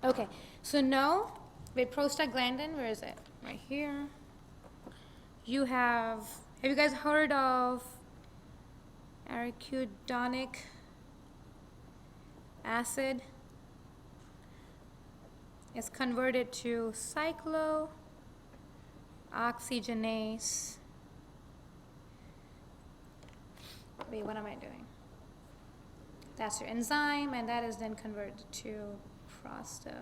Okay, so now with prostaglandin, where is it? Right here. You have you guys heard of arachidonic acid? It's converted to cyclooxygenase. Wait, what am I doing? That's your enzyme, and that is then converted to prostaglandin.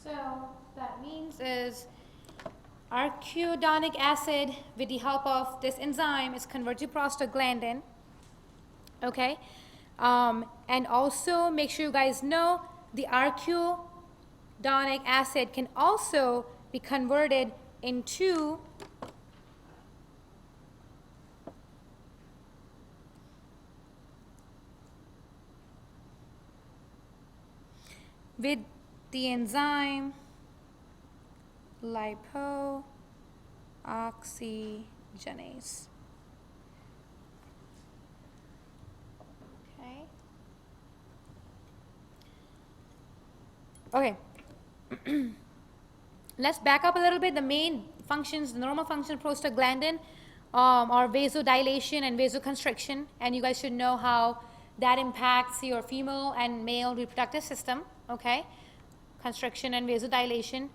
So that means is arachidonic acid, with the help of this enzyme, is converted to prostaglandin. Okay, and also make sure you guys know the arachidonic acid can also be converted into with the enzyme lipoxygenase. Okay. Let's back up a little bit. The main functions, the normal function of prostaglandin are vasodilation and vasoconstriction, and you guys should know how that impacts your female and male reproductive system. Okay, constriction and vasodilation.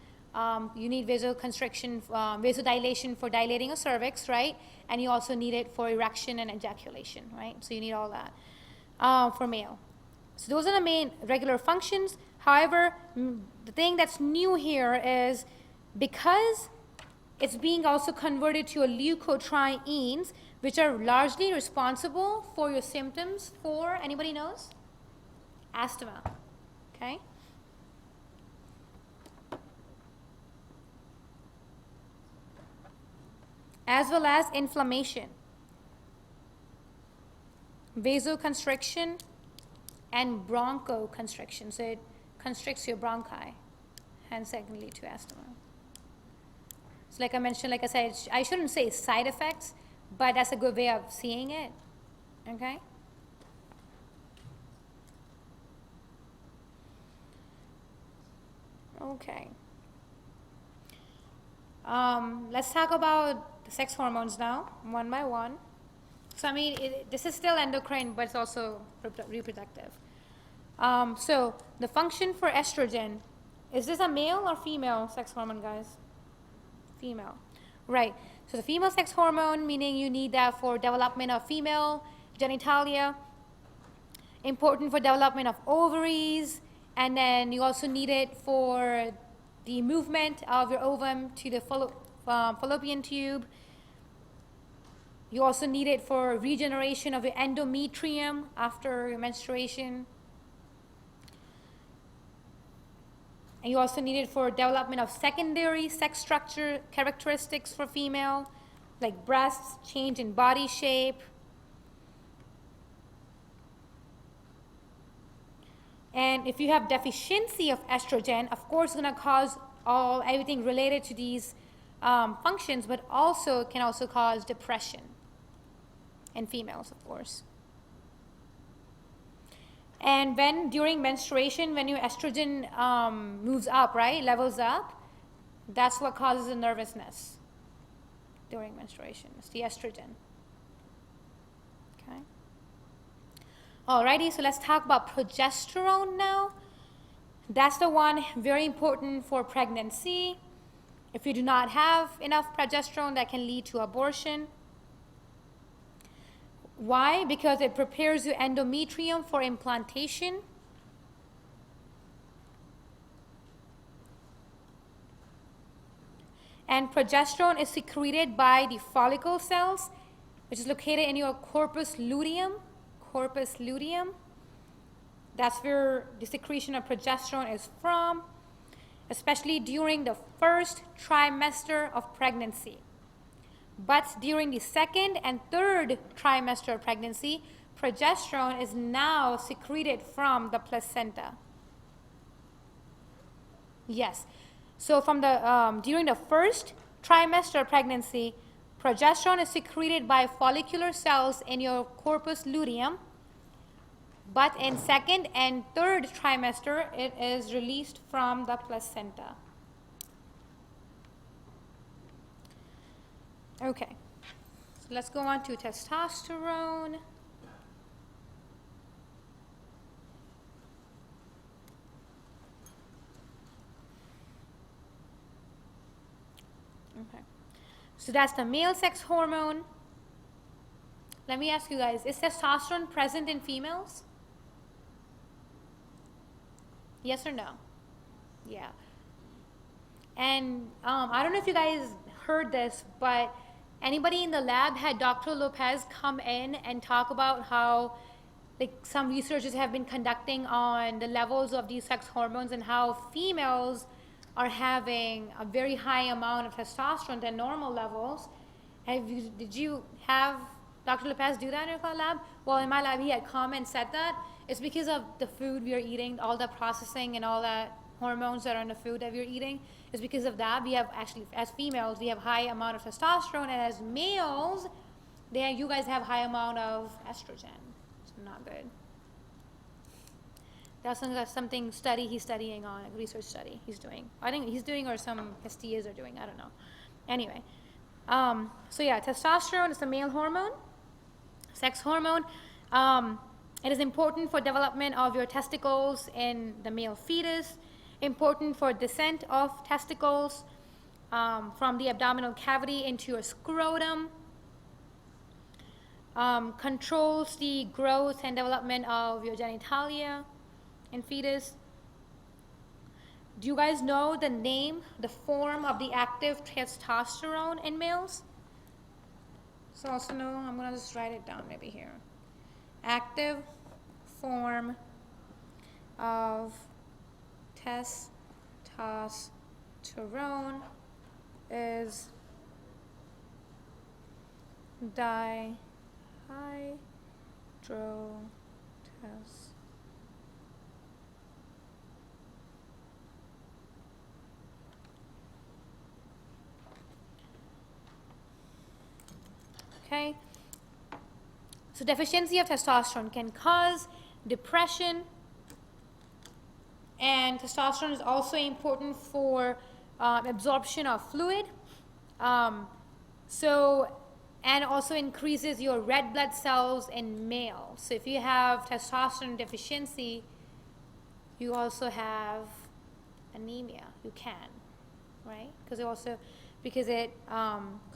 You need vasoconstriction, vasodilation for dilating a cervix, right? And you also need it for erection and ejaculation, right? So you need all that for male. So those are the main regular functions. However, the thing that's new here is because it's being also converted to a leukotrienes, which are largely responsible for your symptoms for, anybody knows? Asthma, okay? As well as inflammation, vasoconstriction, and bronchoconstriction. So it constricts your bronchi, hence that can lead to asthma. So like I mentioned, like I said, I shouldn't say side effects, but that's a good way of seeing it, okay? Okay. Let's talk about the sex hormones now, one by one. So I mean, this is still endocrine, but it's also reproductive. So the function for estrogen, is this a male or female sex hormone, guys? Female, right? So the female sex hormone, meaning you need that for development of female genitalia, important for development of ovaries, and then you also need it for the movement of your ovum to the fallopian tube. You also need it for regeneration of your endometrium after your menstruation. And you also need it for development of secondary sex structure characteristics for female, like breasts, change in body shape. And if you have deficiency of estrogen, of course, it's going to cause everything related to these functions, but also can also cause depression in females, of course. And when during menstruation, when your estrogen moves up, right, levels up, that's what causes the nervousness during menstruation. It's the estrogen. Okay. Alrighty, so let's talk about progesterone now. That's the one very important for pregnancy. If you do not have enough progesterone, that can lead to abortion. Why? Because it prepares your endometrium for implantation. And progesterone is secreted by the follicle cells, which is located in your corpus luteum. Corpus luteum. That's where the secretion of progesterone is from, especially during the first trimester of pregnancy. But during the second and third trimester of pregnancy, progesterone is now secreted from the placenta. Yes. So from the during the first trimester of pregnancy, progesterone is secreted by follicular cells in your corpus luteum. But in second and third trimester, it is released from the placenta. Okay. So let's go on to testosterone. Okay. So that's the male sex hormone. Let me ask you guys, is testosterone present in females? Yes or no? Yeah. And I don't know if you guys heard this, but anybody in the lab had Dr. Lopez come in and talk about how like some researchers have been conducting on the levels of these sex hormones and how females are having a very high amount of testosterone than normal levels. Did you have Dr. Lopez do that in your lab? Well, in my lab, he had come and said that it's because of the food we are eating, all the processing and all that hormones that are in the food that we're eating. It's because of that. We have actually, as females, we have high amount of testosterone, and as males, you guys have high amount of estrogen. It's not good. That's something he's studying on, a research study he's doing. I think he's doing, or some STAs are doing, I don't know. Anyway, so yeah, testosterone is a male hormone, sex hormone. It is important for development of your testicles in the male fetus, important for descent of testicles from the abdominal cavity into your scrotum, controls the growth and development of your genitalia in fetus. Do you guys know the name, the form of the active testosterone in males? So also know, I'm going to just write it down maybe here. Active form of testosterone is dihydrotestosterone. Okay, so deficiency of testosterone can cause depression, and testosterone is also important for absorption of fluid. And also increases your red blood cells in males. So if you have testosterone deficiency, you also have anemia. You can, right? Because it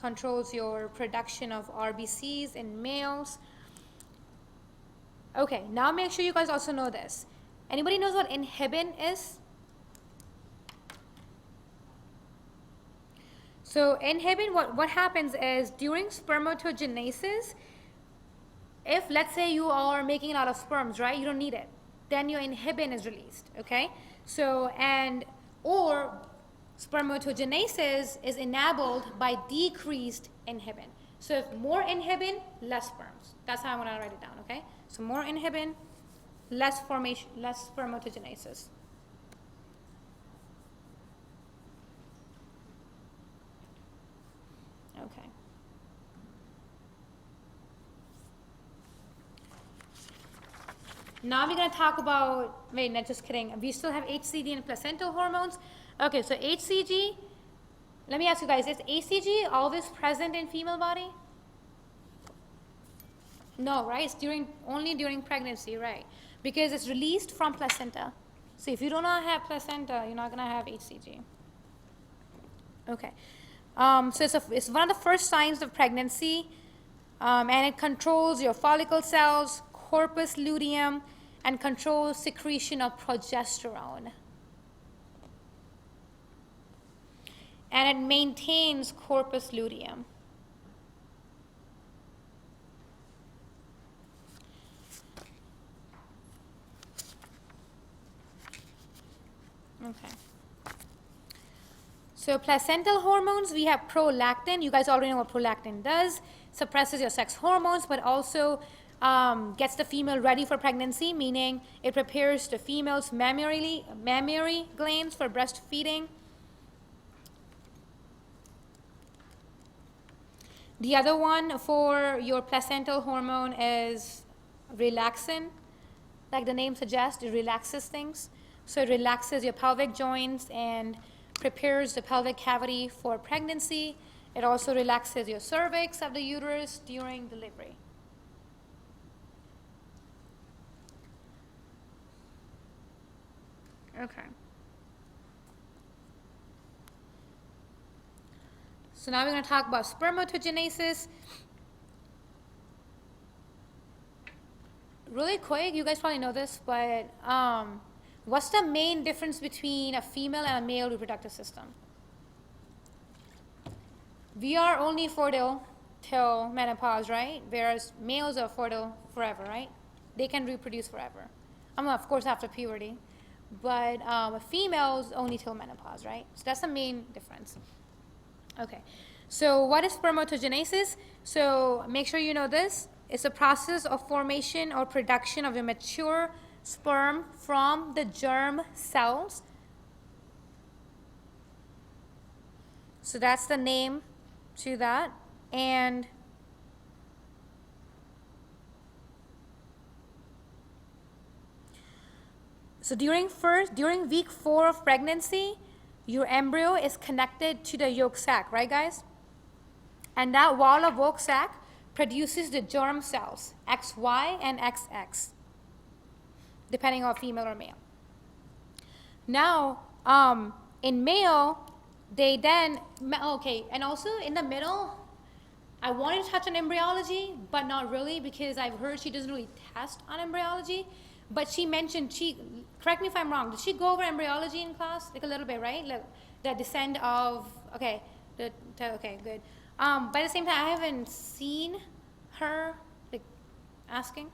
controls your production of RBCs in males. Okay, now make sure you guys also know this. Anybody knows what inhibin is? So inhibin, what happens is during spermatogenesis, if let's say you are making a lot of sperms, right? You don't need it. Then your inhibin is released, okay? Or spermatogenesis is enabled by decreased inhibin. So if more inhibin, less sperms. That's how I want to write it down, okay? So more inhibin, less formation, less spermatogenesis. Okay. Now we're going to talk about, wait, not just kidding. We still have HCG and placental hormones. Okay, so HCG, let me ask you guys, is HCG always present in female body? No, right? It's only during pregnancy, right? Because it's released from placenta. So if you do not have placenta, you're not going to have HCG. Okay. So it's one of the first signs of pregnancy, and it controls your follicle cells, corpus luteum, and controls secretion of progesterone. And it maintains corpus luteum. Okay. So placental hormones, we have prolactin. You guys already know what prolactin does. Suppresses your sex hormones, but also gets the female ready for pregnancy, meaning it prepares the female's mammary glands for breastfeeding. The other one for your placental hormone is relaxin. Like the name suggests, it relaxes things. So it relaxes your pelvic joints and prepares the pelvic cavity for pregnancy. It also relaxes your cervix of the uterus during delivery. Okay. So now we're going to talk about spermatogenesis. Really quick, you guys probably know this, but what's the main difference between a female and a male reproductive system? We are only fertile till menopause, right? Whereas males are fertile forever, right? They can reproduce forever. Of course, after puberty. But females only till menopause, right? So that's the main difference. Okay. So what is spermatogenesis? So make sure you know this. It's a process of formation or production of a mature sperm from the germ cells. So that's the name to that. And so during week 4 of pregnancy, your embryo is connected to the yolk sac, right guys? And that wall of yolk sac produces the germ cells, XY and XX, depending on female or male. Now, in male, they then, okay, and also in the middle, I wanted to touch on embryology, but not really, because I've heard she doesn't really test on embryology. But she mentioned, correct me if I'm wrong, did she go over embryology in class? Like a little bit, right? Like the descent of, okay, okay, good. But at the same time, I haven't seen her like asking.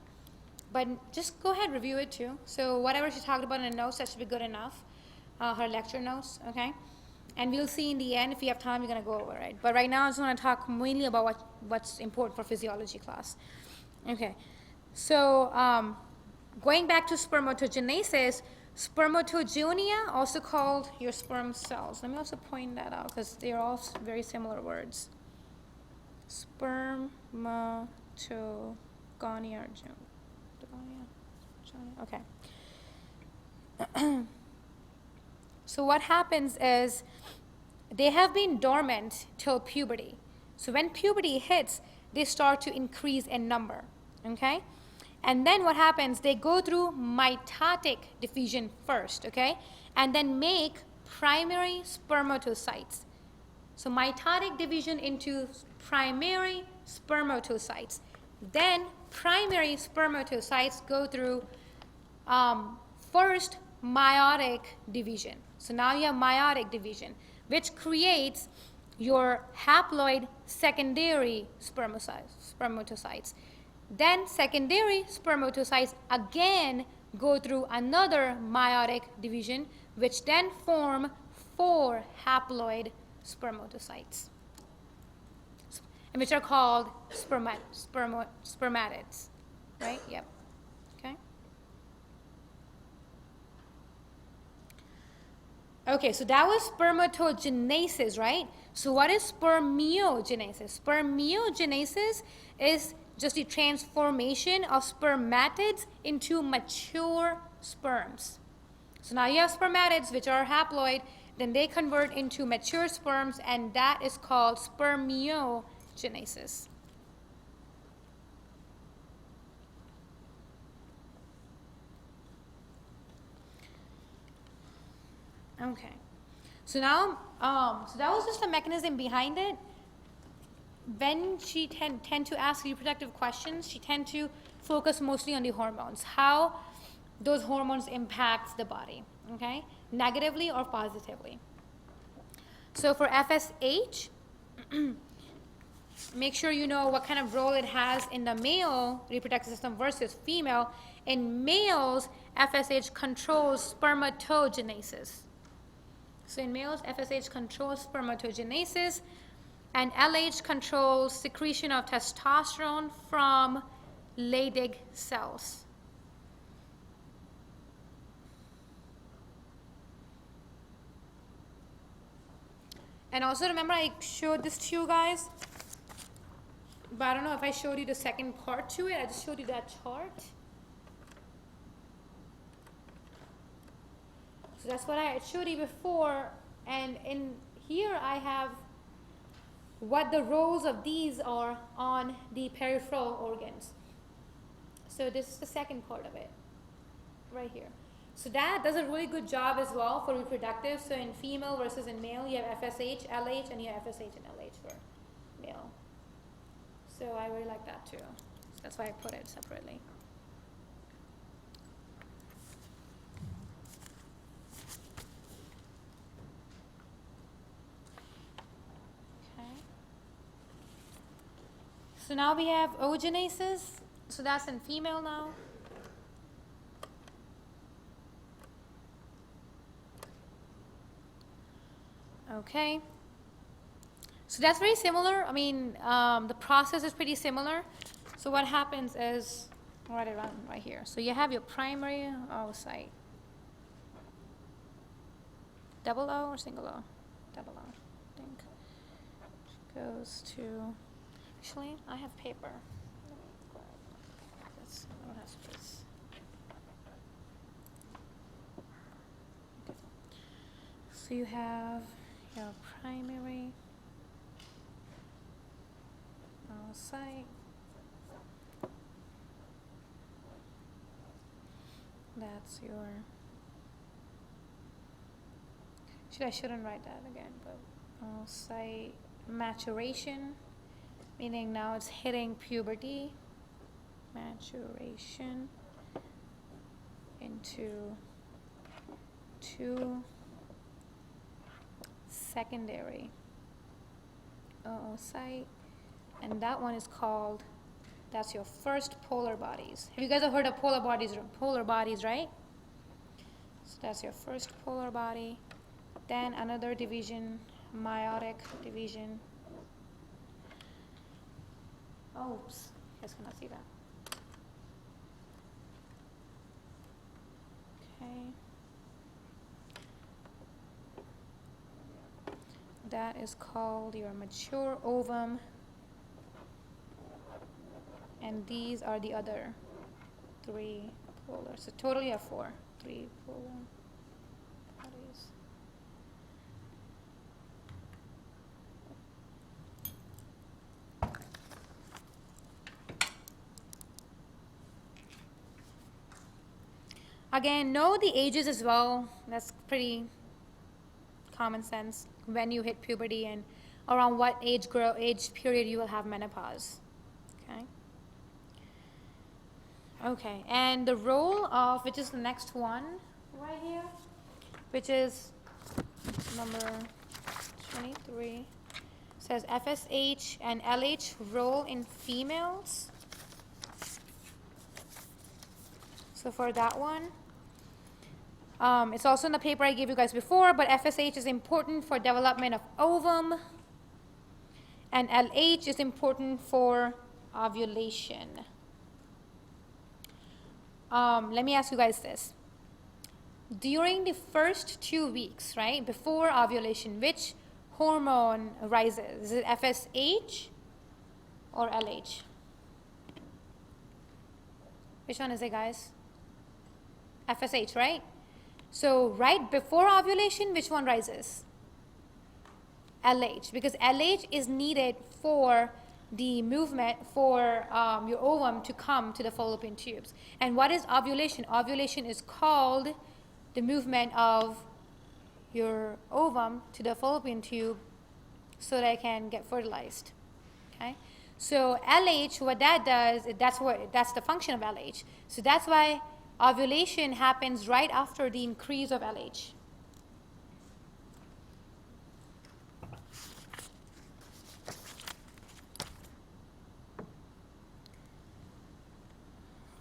But just go ahead, review it too. So whatever she talked about in the notes, that should be good enough. Her lecture notes, okay? And we'll see in the end, if we have time, we're going to go over it. But right now, I just want to talk mainly about what's important for physiology class. Okay, so going back to spermatogenesis, spermatogonia, also called your sperm cells. Let me also point that out because they're all very similar words. Spermatogonia. Okay. So what happens is they have been dormant till puberty. So when puberty hits, they start to increase in number, okay? And then what happens, they go through mitotic diffusion first, okay? And then make primary spermatocytes. So mitotic division into primary spermatocytes. Then primary spermatocytes go through first meiotic division. So now you have meiotic division, which creates your haploid secondary spermatocytes. Then secondary spermatocytes again go through another meiotic division, which then form 4 haploid spermatocytes, which are called spermatids, right? Yep. Okay. Okay, so that was spermatogenesis, right? So what is spermiogenesis? Spermiogenesis is just the transformation of spermatids into mature sperms. So now you have spermatids, which are haploid, then they convert into mature sperms, and that is called spermiogenesis. Okay. So now, so that was just the mechanism behind it. When she tend to ask reproductive questions, she tend to focus mostly on the hormones, how those hormones impact the body, okay, negatively or positively. So for FSH, make sure you know what kind of role it has in the male reproductive system versus female. In males, FSH controls spermatogenesis. So in males, FSH controls spermatogenesis, and LH controls secretion of testosterone from Leydig cells. And also remember I showed this to you guys, but I don't know if I showed you the second part to it. I just showed you that chart. So that's what I showed you before, and in here I have what the roles of these are on the peripheral organs. So this is the second part of it, right here. So that does a really good job as well for reproductive. So in female versus in male, you have FSH, LH, and you have FSH and LH for male. So I really like that too. So that's why I put it separately. Okay. So now we have oogenesis. So that's in female now. Okay. So that's very similar. I mean, the process is pretty similar. So what happens is, I'll write it down right here. So you have your primary oocyte. Double O or single O? Double O, I think. Goes to, actually, I have paper. Let me grab this. I don't have space. Okay. So you have your primary oocyte. That's your, I shouldn't write that again, but oocyte maturation, meaning now it's hitting puberty. Maturation into two secondary oocyte, and that one is called, that's your first polar bodies. Have you guys heard of polar bodies, right? So that's your first polar body. Then another division, meiotic division. Oops, you guys cannot see that. Okay. That is called your mature ovum. And these are the other three polar. So totally have four. Three polar bodies. Again, know the ages as well. That's pretty common sense when you hit puberty and around what age period you will have menopause. Okay. Okay, and the role of, which is the next one right here, which is number 23, says FSH and LH role in females. So for that one, it's also in the paper I gave you guys before, but FSH is important for development of ovum, and LH is important for ovulation. Let me ask you guys this. During the first 2 weeks, right, before ovulation, which hormone rises? Is it FSH or LH? Which one is it, guys? FSH, right? So right before ovulation, which one rises? LH, because LH is needed for the movement for your ovum to come to the fallopian tubes. And what is ovulation? Ovulation is called the movement of your ovum to the fallopian tube so that it can get fertilized. Okay? So LH, what that does, that's the function of LH. So that's why ovulation happens right after the increase of LH.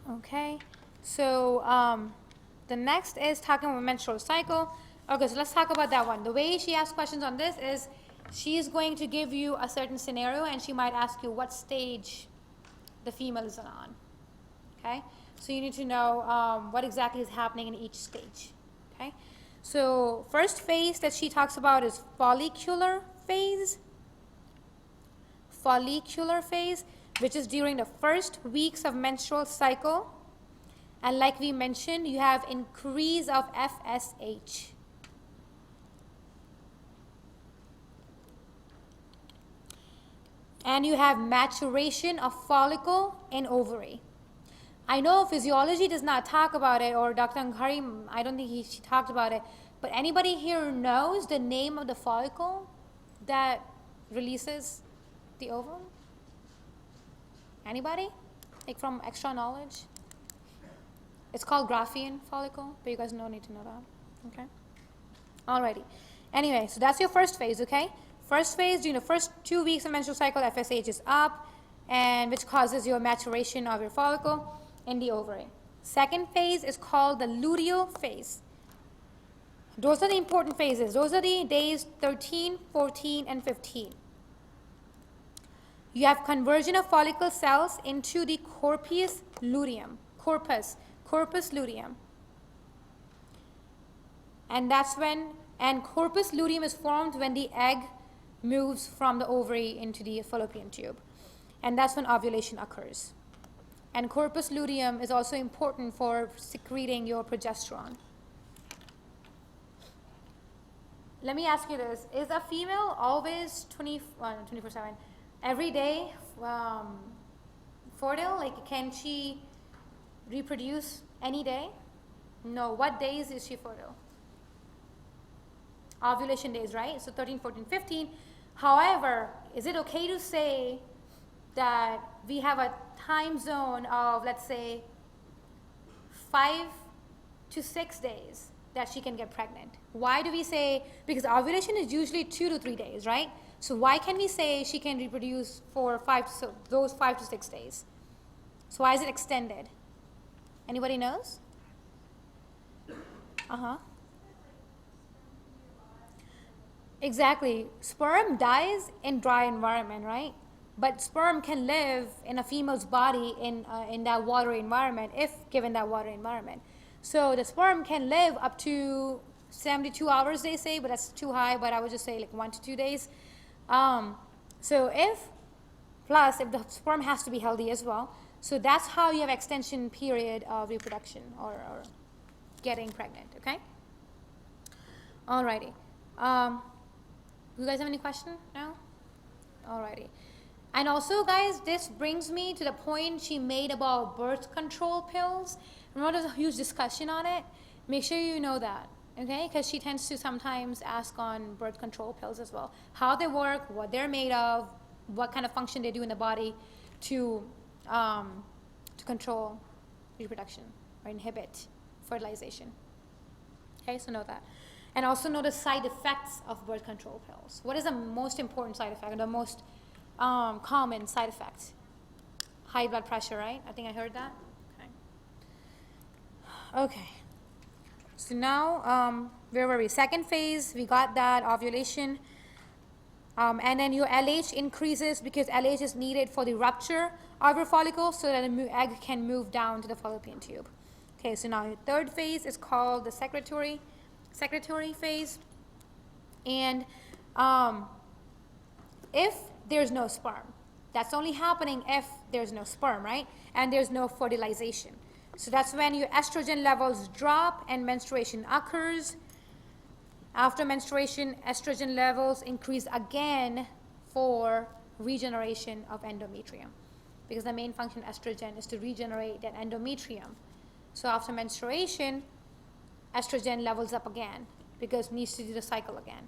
Okay, so the next is talking about menstrual cycle. Okay, so let's talk about that one. The way she asks questions on this is she's going to give you a certain scenario and she might ask you what stage the female is on. okay? So you need to know what exactly is happening in each stage, okay? So first phase that she talks about is follicular phase. Follicular phase, which is during the first weeks of menstrual cycle. And like we mentioned, you have increase of FSH. And you have maturation of follicle in ovary. I know physiology does not talk about it, or Dr. Anghari, I don't think she talked about it, but anybody here knows the name of the follicle that releases the ovum? Anybody? Like from extra knowledge? It's called Graafian follicle, but you guys don't need to know that, okay? Alrighty. Anyway, so that's your first phase, okay? First phase, during the first 2 weeks of menstrual cycle, FSH is up, and which causes your maturation of your follicle in the ovary. Second phase is called the luteal phase. Those are the important phases. Those are the days 13, 14, and 15. You have conversion of follicle cells into the corpus luteum. Corpus luteum. And that's when, and corpus luteum is formed when the egg moves from the ovary into the fallopian tube. And that's when ovulation occurs. And corpus luteum is also important for secreting your progesterone. Let me ask you this. Is a female always 24/7, every day fertile? Like, can she reproduce any day? No. What days is she fertile? Ovulation days, right? So 13, 14, 15. However, is it okay to say that we have a time zone of, let's say, 5 to 6 days that she can get pregnant? Why do we say, because ovulation is usually 2 to 3 days, right? So why can we say she can reproduce for those 5 to 6 days? So why is it extended? Anybody knows? Exactly. Sperm dies in dry environment, right? But sperm can live in a female's body in that watery environment if given that watery environment. So the sperm can live up to 72 hours, they say, but that's too high, but I would just say like 1 to 2 days. So if the sperm has to be healthy as well. So that's how you have extension period of reproduction or getting pregnant, okay? Alrighty. You guys have any question now? Alrighty. And also, guys, this brings me to the point she made about birth control pills. Remember, there's a huge discussion on it. Make sure you know that, okay? Because she tends to sometimes ask on birth control pills as well. How they work, what they're made of, what kind of function they do in the body to control reproduction or inhibit fertilization. Okay, so know that. And also know the side effects of birth control pills. What is the most important side effect, or the most common side effect? High blood pressure, right? I think I heard that. Okay. So now, where were we? Second phase, we got that, ovulation. And then your LH increases because LH is needed for the rupture of your follicle so that the egg can move down to the fallopian tube. Okay, so now your third phase is called the secretory phase. And if there's no sperm, that's only happening if there's no sperm, right? And there's no fertilization. So that's when your estrogen levels drop and menstruation occurs. After menstruation, estrogen levels increase again for regeneration of endometrium, because the main function of estrogen is to regenerate that endometrium. So after menstruation, estrogen levels up again because it needs to do the cycle again.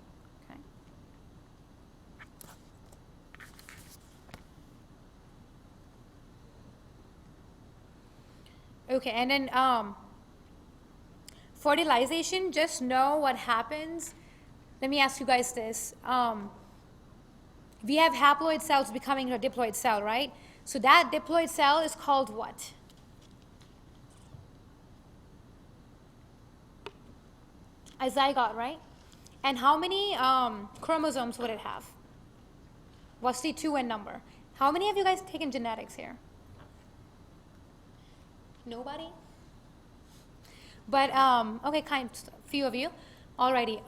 Okay, and then fertilization, just know what happens. Let me ask you guys this. We have haploid cells becoming a diploid cell, right? So that diploid cell is called what? A zygote, right? And how many chromosomes would it have? What's the 2n number? How many of you guys taken genetics here? Nobody? But, okay, few of you. Alrighty.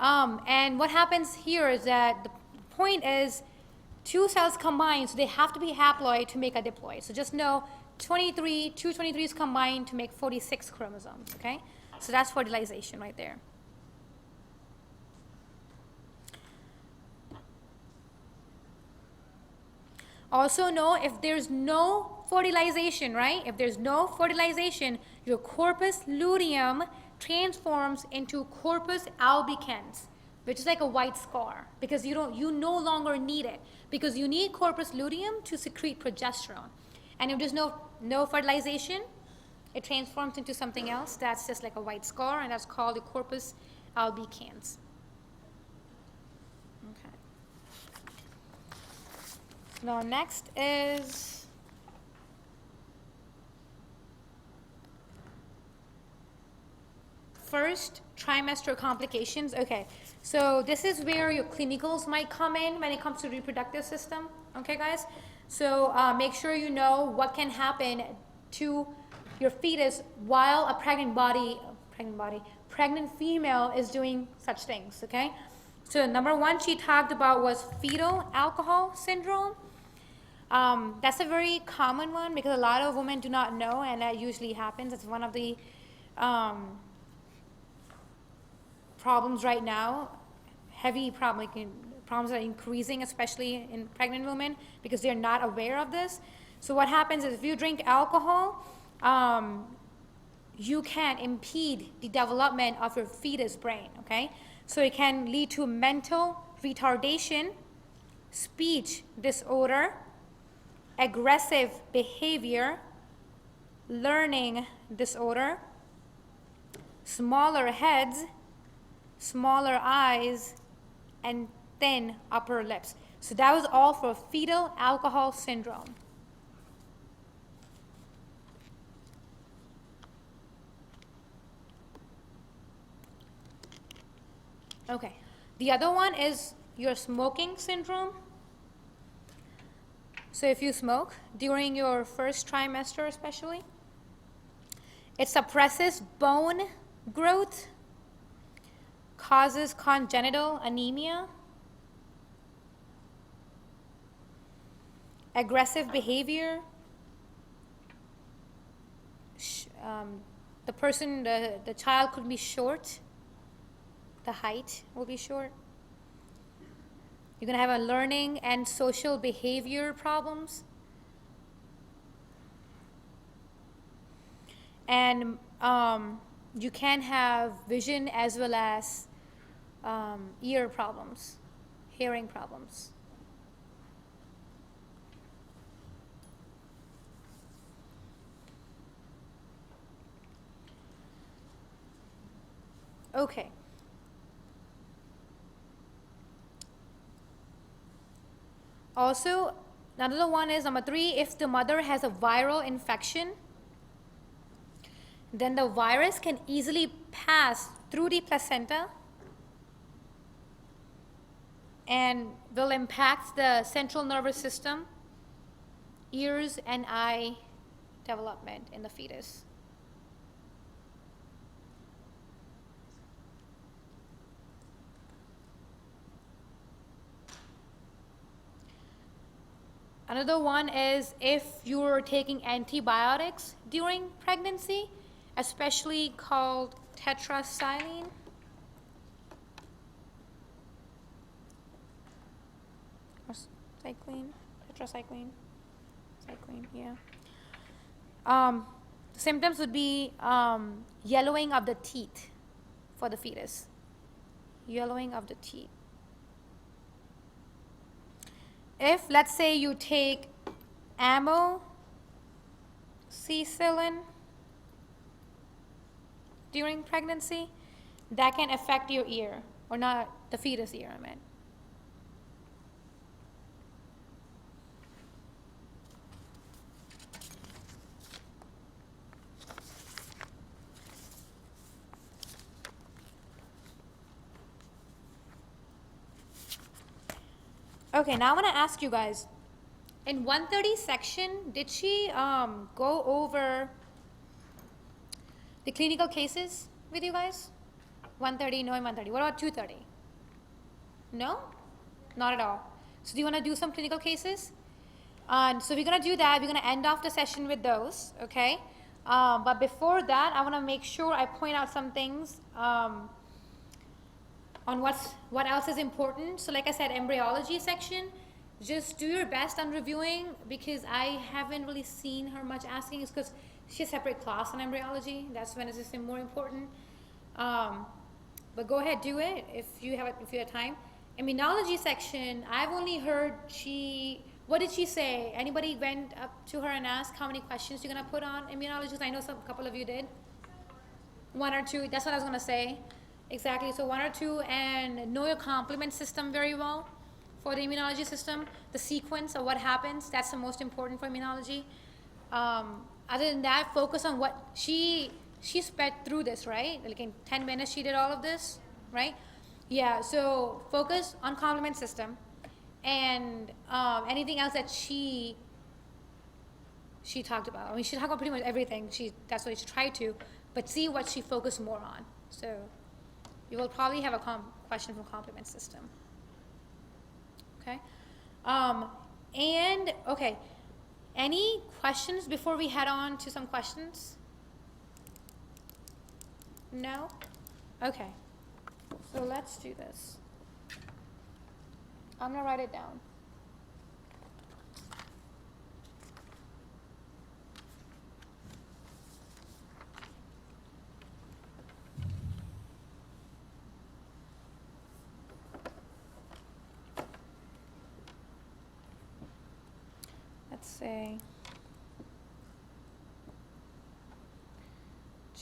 And what happens here is that the point is two cells combine, so they have to be haploid to make a diploid. So just know two 23s combine to make 46 chromosomes, okay? So that's fertilization right there. Also know if there's no fertilization, right? If there's no fertilization, your corpus luteum transforms into corpus albicans, which is like a white scar, because you no longer need it, because you need corpus luteum to secrete progesterone. And if there's no fertilization, it transforms into something else that's just like a white scar, and that's called the corpus albicans. Okay. Now next is first trimester complications. Okay, so this is where your clinicals might come in when it comes to reproductive system. Okay, guys. So make sure you know what can happen to your fetus while a pregnant female is doing such things. Okay. So number one she talked about was fetal alcohol syndrome. That's a very common one because a lot of women do not know, and that usually happens. It's one of the problems right now, heavy problems are increasing, especially in pregnant women, because they're not aware of this. So what happens is if you drink alcohol, you can impede the development of your fetus brain, okay? So it can lead to mental retardation, speech disorder, aggressive behavior, learning disorder, smaller heads, smaller eyes, and thin upper lips. So that was all for fetal alcohol syndrome. Okay, the other one is your smoking syndrome. So if you smoke during your first trimester especially, it suppresses bone growth, causes congenital anemia, aggressive behavior. The child could be short, the height will be short. You're going to have a learning and social behavior problems. And you can have vision as well as ear problems, hearing problems. Okay. Also, another one is number 3, if the mother has a viral infection, then the virus can easily pass through the placenta and will impact the central nervous system, ears and eye development in the fetus. Another one is if you're taking antibiotics during pregnancy, especially called tetracycline. Or tetracycline, yeah. Symptoms would be yellowing of the teeth for the fetus. Yellowing of the teeth. If, let's say, you take amoxicillin during pregnancy, that can affect your ear, or not the fetus ear, I meant. Okay, now I want to ask you guys, in 130 section, did she go over The clinical cases with you guys? 1:30, no, and 1:30. What about 2:30? No? Not at all. So do you want to do some clinical cases? So we're going to do that. We're going to end off the session with those, okay? But before that, I want to make sure I point out some things on what else is important. So like I said, embryology section, just do your best on reviewing, because I haven't really seen her much asking. It's because she has a separate class on embryology. That's when it's just more important. But go ahead, do it if you have time. Immunology section, I've only heard what did she say? Anybody went up to her and asked how many questions you're gonna put on immunology? 'Cause I know a couple of you did. 1 or 2, that's what I was gonna say. Exactly, so 1 or 2, and know your complement system very well for the immunology system. The sequence of what happens, that's the most important for immunology. Other than that, focus on what she sped through this, right? Like in 10 minutes she did all of this, right? Yeah, so focus on complement system, and anything else that she talked about. I mean, she talked about pretty much everything. That's what she tried to, but see what she focused more on. So you will probably have a question from complement system. Okay. And okay, any questions before we head on to some questions? No? Okay. So let's do this. I'm gonna write it down. Let's say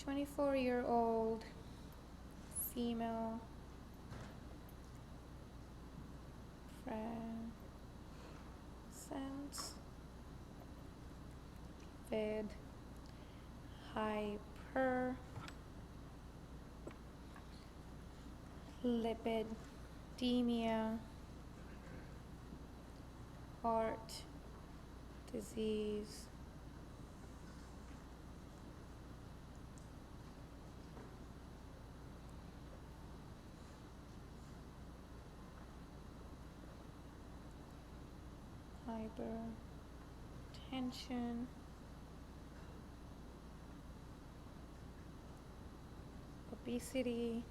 24-year-old female presents with hyperlipidemia, heart disease, hypertension, obesity,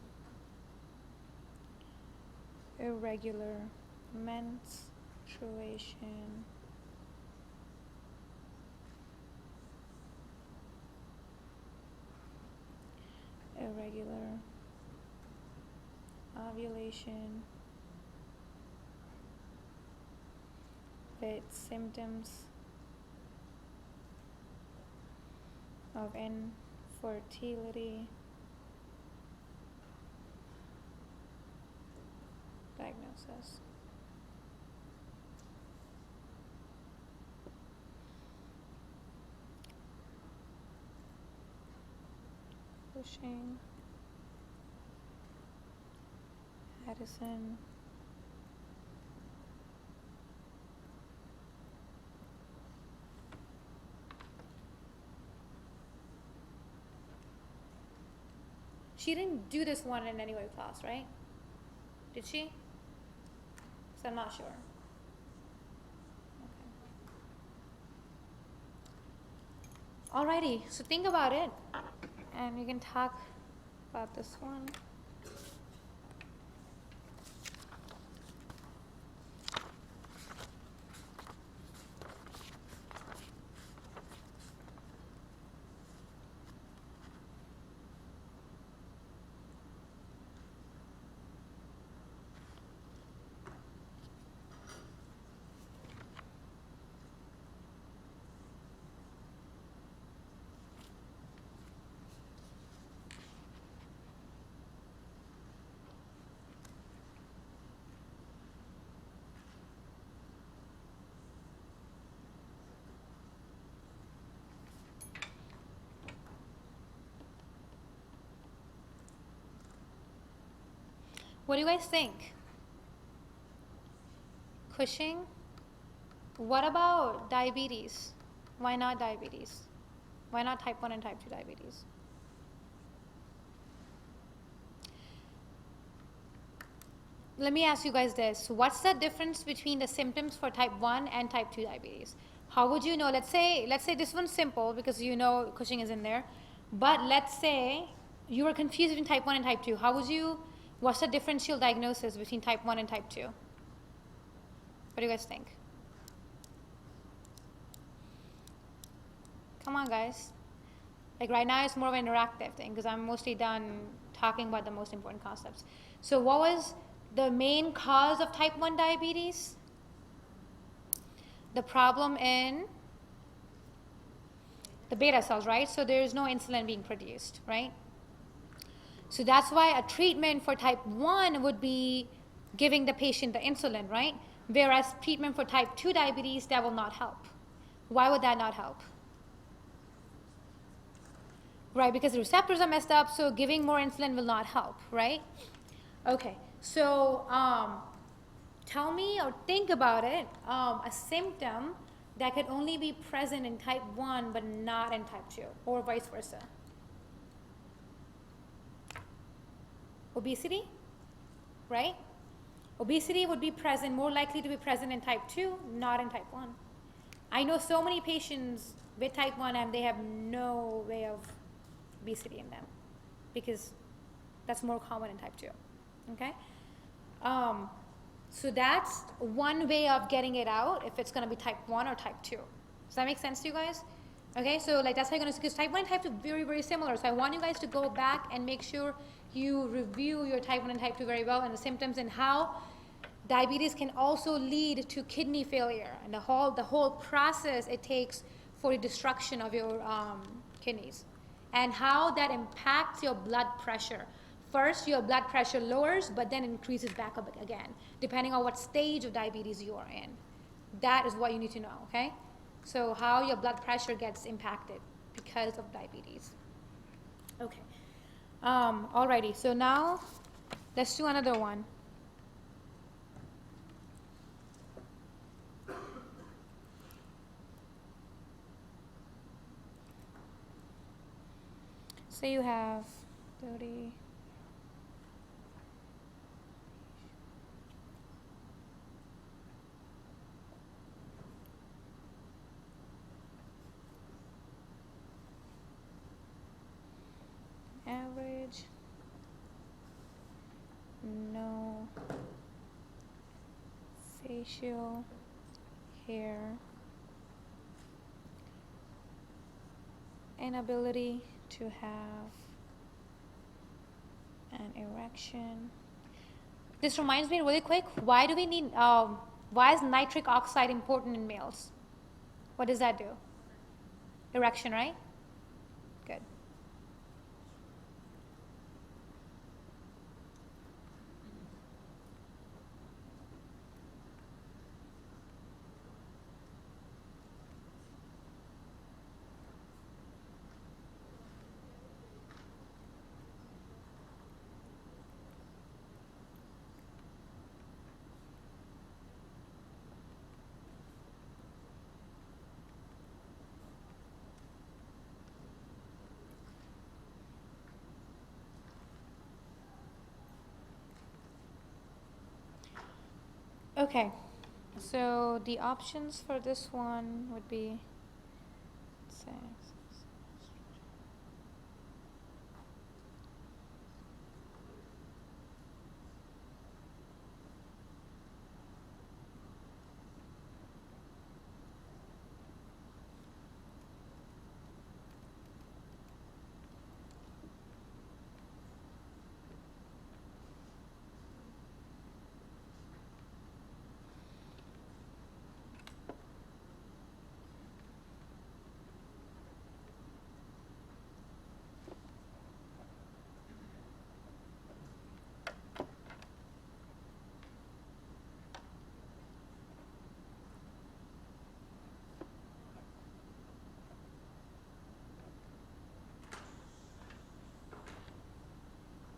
irregular menstruation, irregular ovulation with symptoms of infertility, diagnosis. Cushing, Addison, she didn't do this one in any way class, right? Did she? So I'm not sure. Okay. Alrighty, so think about it, and we can talk about this one. What do you guys think? Cushing? What about diabetes? Why not diabetes? Why not type 1 and type 2 diabetes? let me ask you guys this. What's the difference between the symptoms for type 1 and type 2 diabetes? How would you know? Let's say this one's simple because you know Cushing is in there. But let's say you were confused between type 1 and type 2. What's the differential diagnosis between type 1 and type 2? What do you guys think? Come on, guys. Like right now, it's more of an interactive thing because I'm mostly done talking about the most important concepts. So what was the main cause of type 1 diabetes? The problem in the beta cells, right? So there's no insulin being produced, right? So that's why a treatment for type 1 would be giving the patient the insulin, right? Whereas treatment for type 2 diabetes, that will not help. Why would that not help? Right, because the receptors are messed up, so giving more insulin will not help, right? Okay, so tell me or think about it, a symptom that could only be present in type 1 but not in type 2, or vice versa. Obesity, right? Obesity would be present, more likely to be present in type 2, not in type 1. I know so many patients with type 1 and they have no way of obesity in them because that's more common in type 2. Okay, so that's one way of getting it out if it's going to be type 1 or type 2. Does that make sense to you guys? Okay, so like that's how you're going to, because type 1 and type 2 are very, very similar. So I want you guys to go back and make sure you review your type 1 and type 2 very well and the symptoms and how diabetes can also lead to kidney failure and the whole process it takes for the destruction of your kidneys, and how that impacts your blood pressure. First, your blood pressure lowers, but then increases back up again, depending on what stage of diabetes you are in. That is what you need to know, okay? So how your blood pressure gets impacted because of diabetes. Okay. Alrighty, so now let's do another one. So you have 30. Average. No facial hair. Inability to have an erection. This reminds me really quick, why do we need, why is nitric oxide important in males? What does that do? Erection, right? Good. Okay, so the options for this one would be, let's say,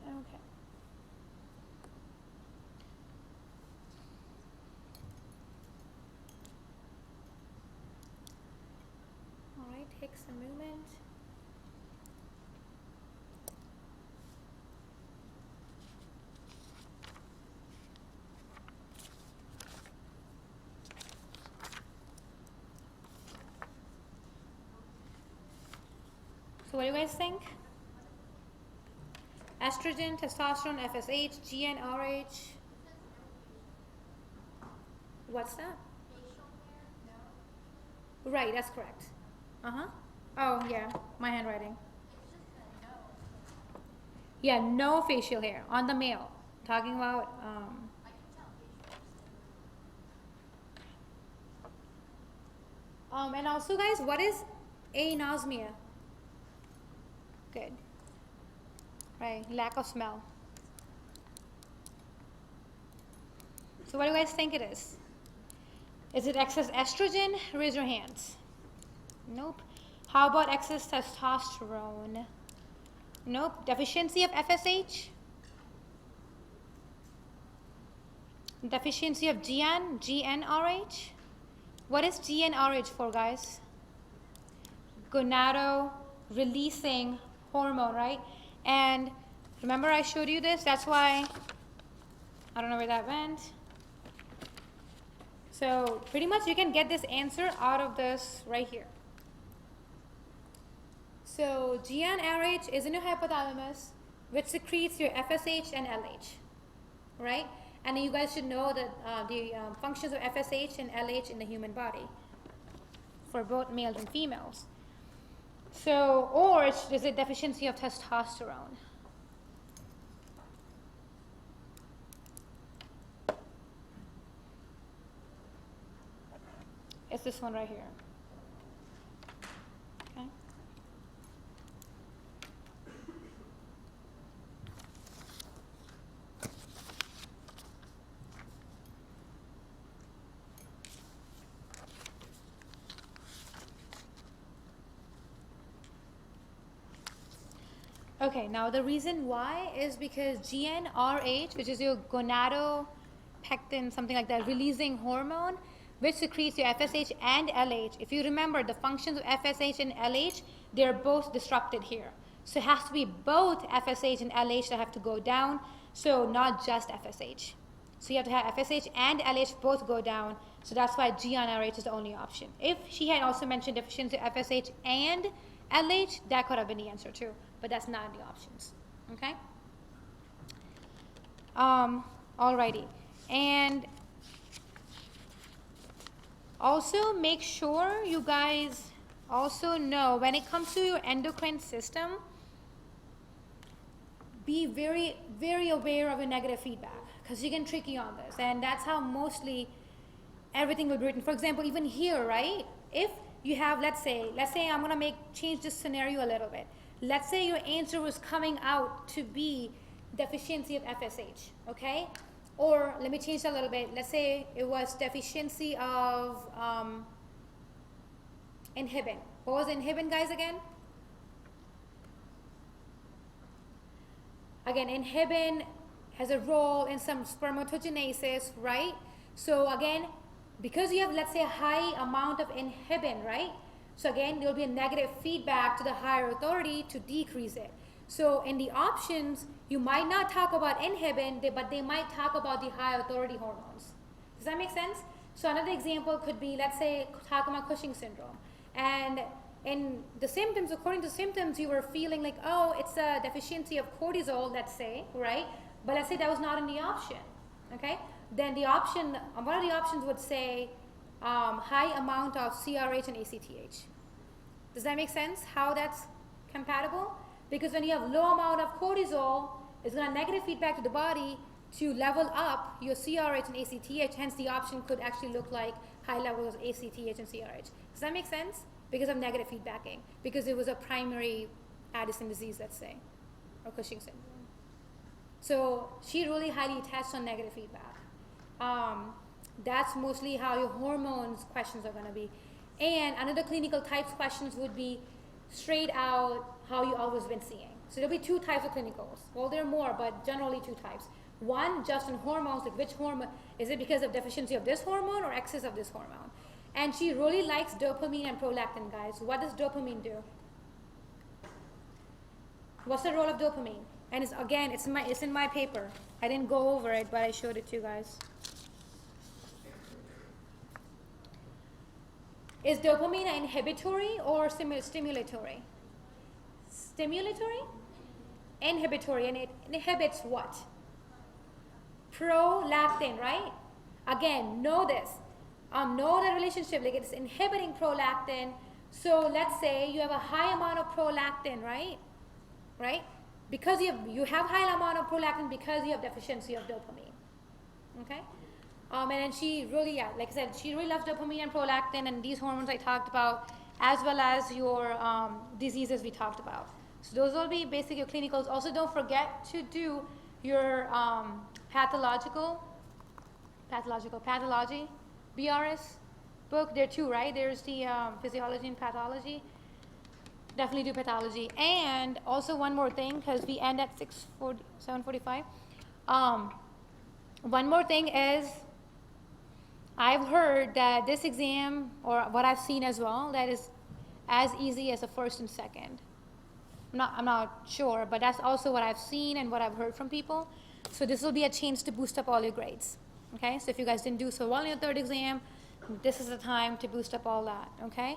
okay. All right, take some movement. So what do you guys think? Estrogen, testosterone, FSH, GnRH. What's that? Right, that's correct. Uh-huh. Oh, yeah, my handwriting. Yeah, no facial hair on the male. Talking about, and also guys, what is anosmia? Good. Right, lack of smell. So what do you guys think it is? Is it excess estrogen? Raise your hands. Nope. How about excess testosterone? Nope. Deficiency of FSH? Deficiency of GnRH? What is GnRH for, guys? Gonado-releasing hormone, right? And remember I showed you this? That's why, I don't know where that went. So pretty much you can get this answer out of this right here. So GnRH is in your hypothalamus, which secretes your FSH and LH, right? And you guys should know that the functions of FSH and LH in the human body for both males and females. So, or is it deficiency of testosterone? It's this one right here. Okay. Okay, now the reason why is because GnRH, which is your gonadopectin, something like that, releasing hormone, which secretes your FSH and LH. If you remember, the functions of FSH and LH, they're both disrupted here. So it has to be both FSH and LH that have to go down, so not just FSH. So you have to have FSH and LH both go down, so that's why GnRH is the only option. If she had also mentioned deficiency of FSH and LH, that could have been the answer too, but that's not in the options, okay? Alrighty, and also make sure you guys also know when it comes to your endocrine system, be very, very aware of your negative feedback because you can trick you on this, and that's how mostly everything will be written. For example, even here, right? If you have, let's say I'm gonna change this scenario a little bit. Let's say your answer was coming out to be deficiency of FSH, okay? Or let me change that a little bit. Let's say it was deficiency of inhibin. What was inhibin, guys, again? Again, inhibin has a role in some spermatogenesis, right? So again, because you have, let's say, a high amount of inhibin, right? So again, there will be a negative feedback to the higher authority to decrease it. So in the options, you might not talk about inhibin, but they might talk about the high authority hormones. Does that make sense? So another example could be, let's say, talking about Cushing syndrome. And in the symptoms, according to symptoms, you were feeling like, oh, it's a deficiency of cortisol, let's say, right? But let's say that was not in the option, okay? Then the option, one of the options would say high amount of CRH and ACTH. Does that make sense? How that's compatible? Because when you have low amount of cortisol, it's going to negative feedback to the body to level up your CRH and ACTH. Hence, the option could actually look like high levels of ACTH and CRH. Does that make sense? Because of negative feedbacking. Because it was a primary Addison disease, let's say, or Cushing syndrome. So she really highly tests on negative feedback. That's mostly how your hormones questions are going to be. And another clinical types questions would be straight out how you always been seeing. So there'll be two types of clinicals. Well, there are more, but generally two types. One, just on hormones, like which hormone, is it because of deficiency of this hormone or excess of this hormone? And she really likes dopamine and prolactin, guys. What does dopamine do? What's the role of dopamine? And it's, again, it's in my paper. I didn't go over it, but I showed it to you guys. Is dopamine inhibitory or stimulatory? Stimulatory? Inhibitory. And it inhibits what? Prolactin, right? Again, know this. Know the relationship, like it's inhibiting prolactin. So let's say you have a high amount of prolactin, right? Right? Because you have high amount of prolactin because you have deficiency of dopamine. Okay? And then she really, yeah, like I said, she really loves dopamine and prolactin and these hormones I talked about, as well as your diseases we talked about. So those will be basically your clinicals. Also, don't forget to do your pathology, BRS book. There are two, right? There's the physiology and pathology. Definitely do pathology. And also one more thing, because we end at 7:45. One more thing is, I've heard that this exam, or what I've seen as well, that is as easy as the first and second. I'm not sure, but that's also what I've seen and what I've heard from people. So this will be a chance to boost up all your grades. Okay, so if you guys didn't do so well in your third exam, this is the time to boost up all that. Okay,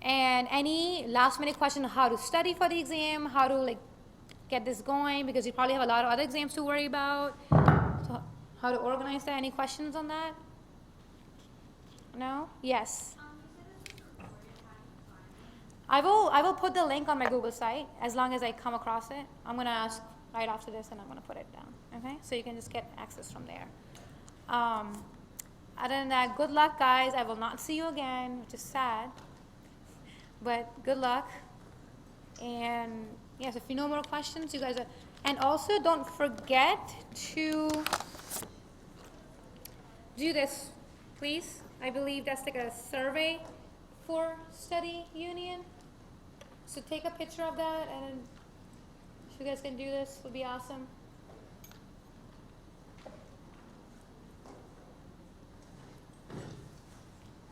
and any last minute question on how to study for the exam, how to like get this going, because you probably have a lot of other exams to worry about. So how to organize that? Any questions on that? No? Yes. I will put the link on my Google site as long as I come across it. I'm gonna ask right after this and I'm gonna put it down. Okay? So you can just get access from there. Other than that, good luck guys. I will not see you again, which is sad. But good luck. And yes, if you know more questions, you guys are, and also don't forget to do this, please. I believe that's like a survey for study union. So take a picture of that, and if you guys can do this, it would be awesome.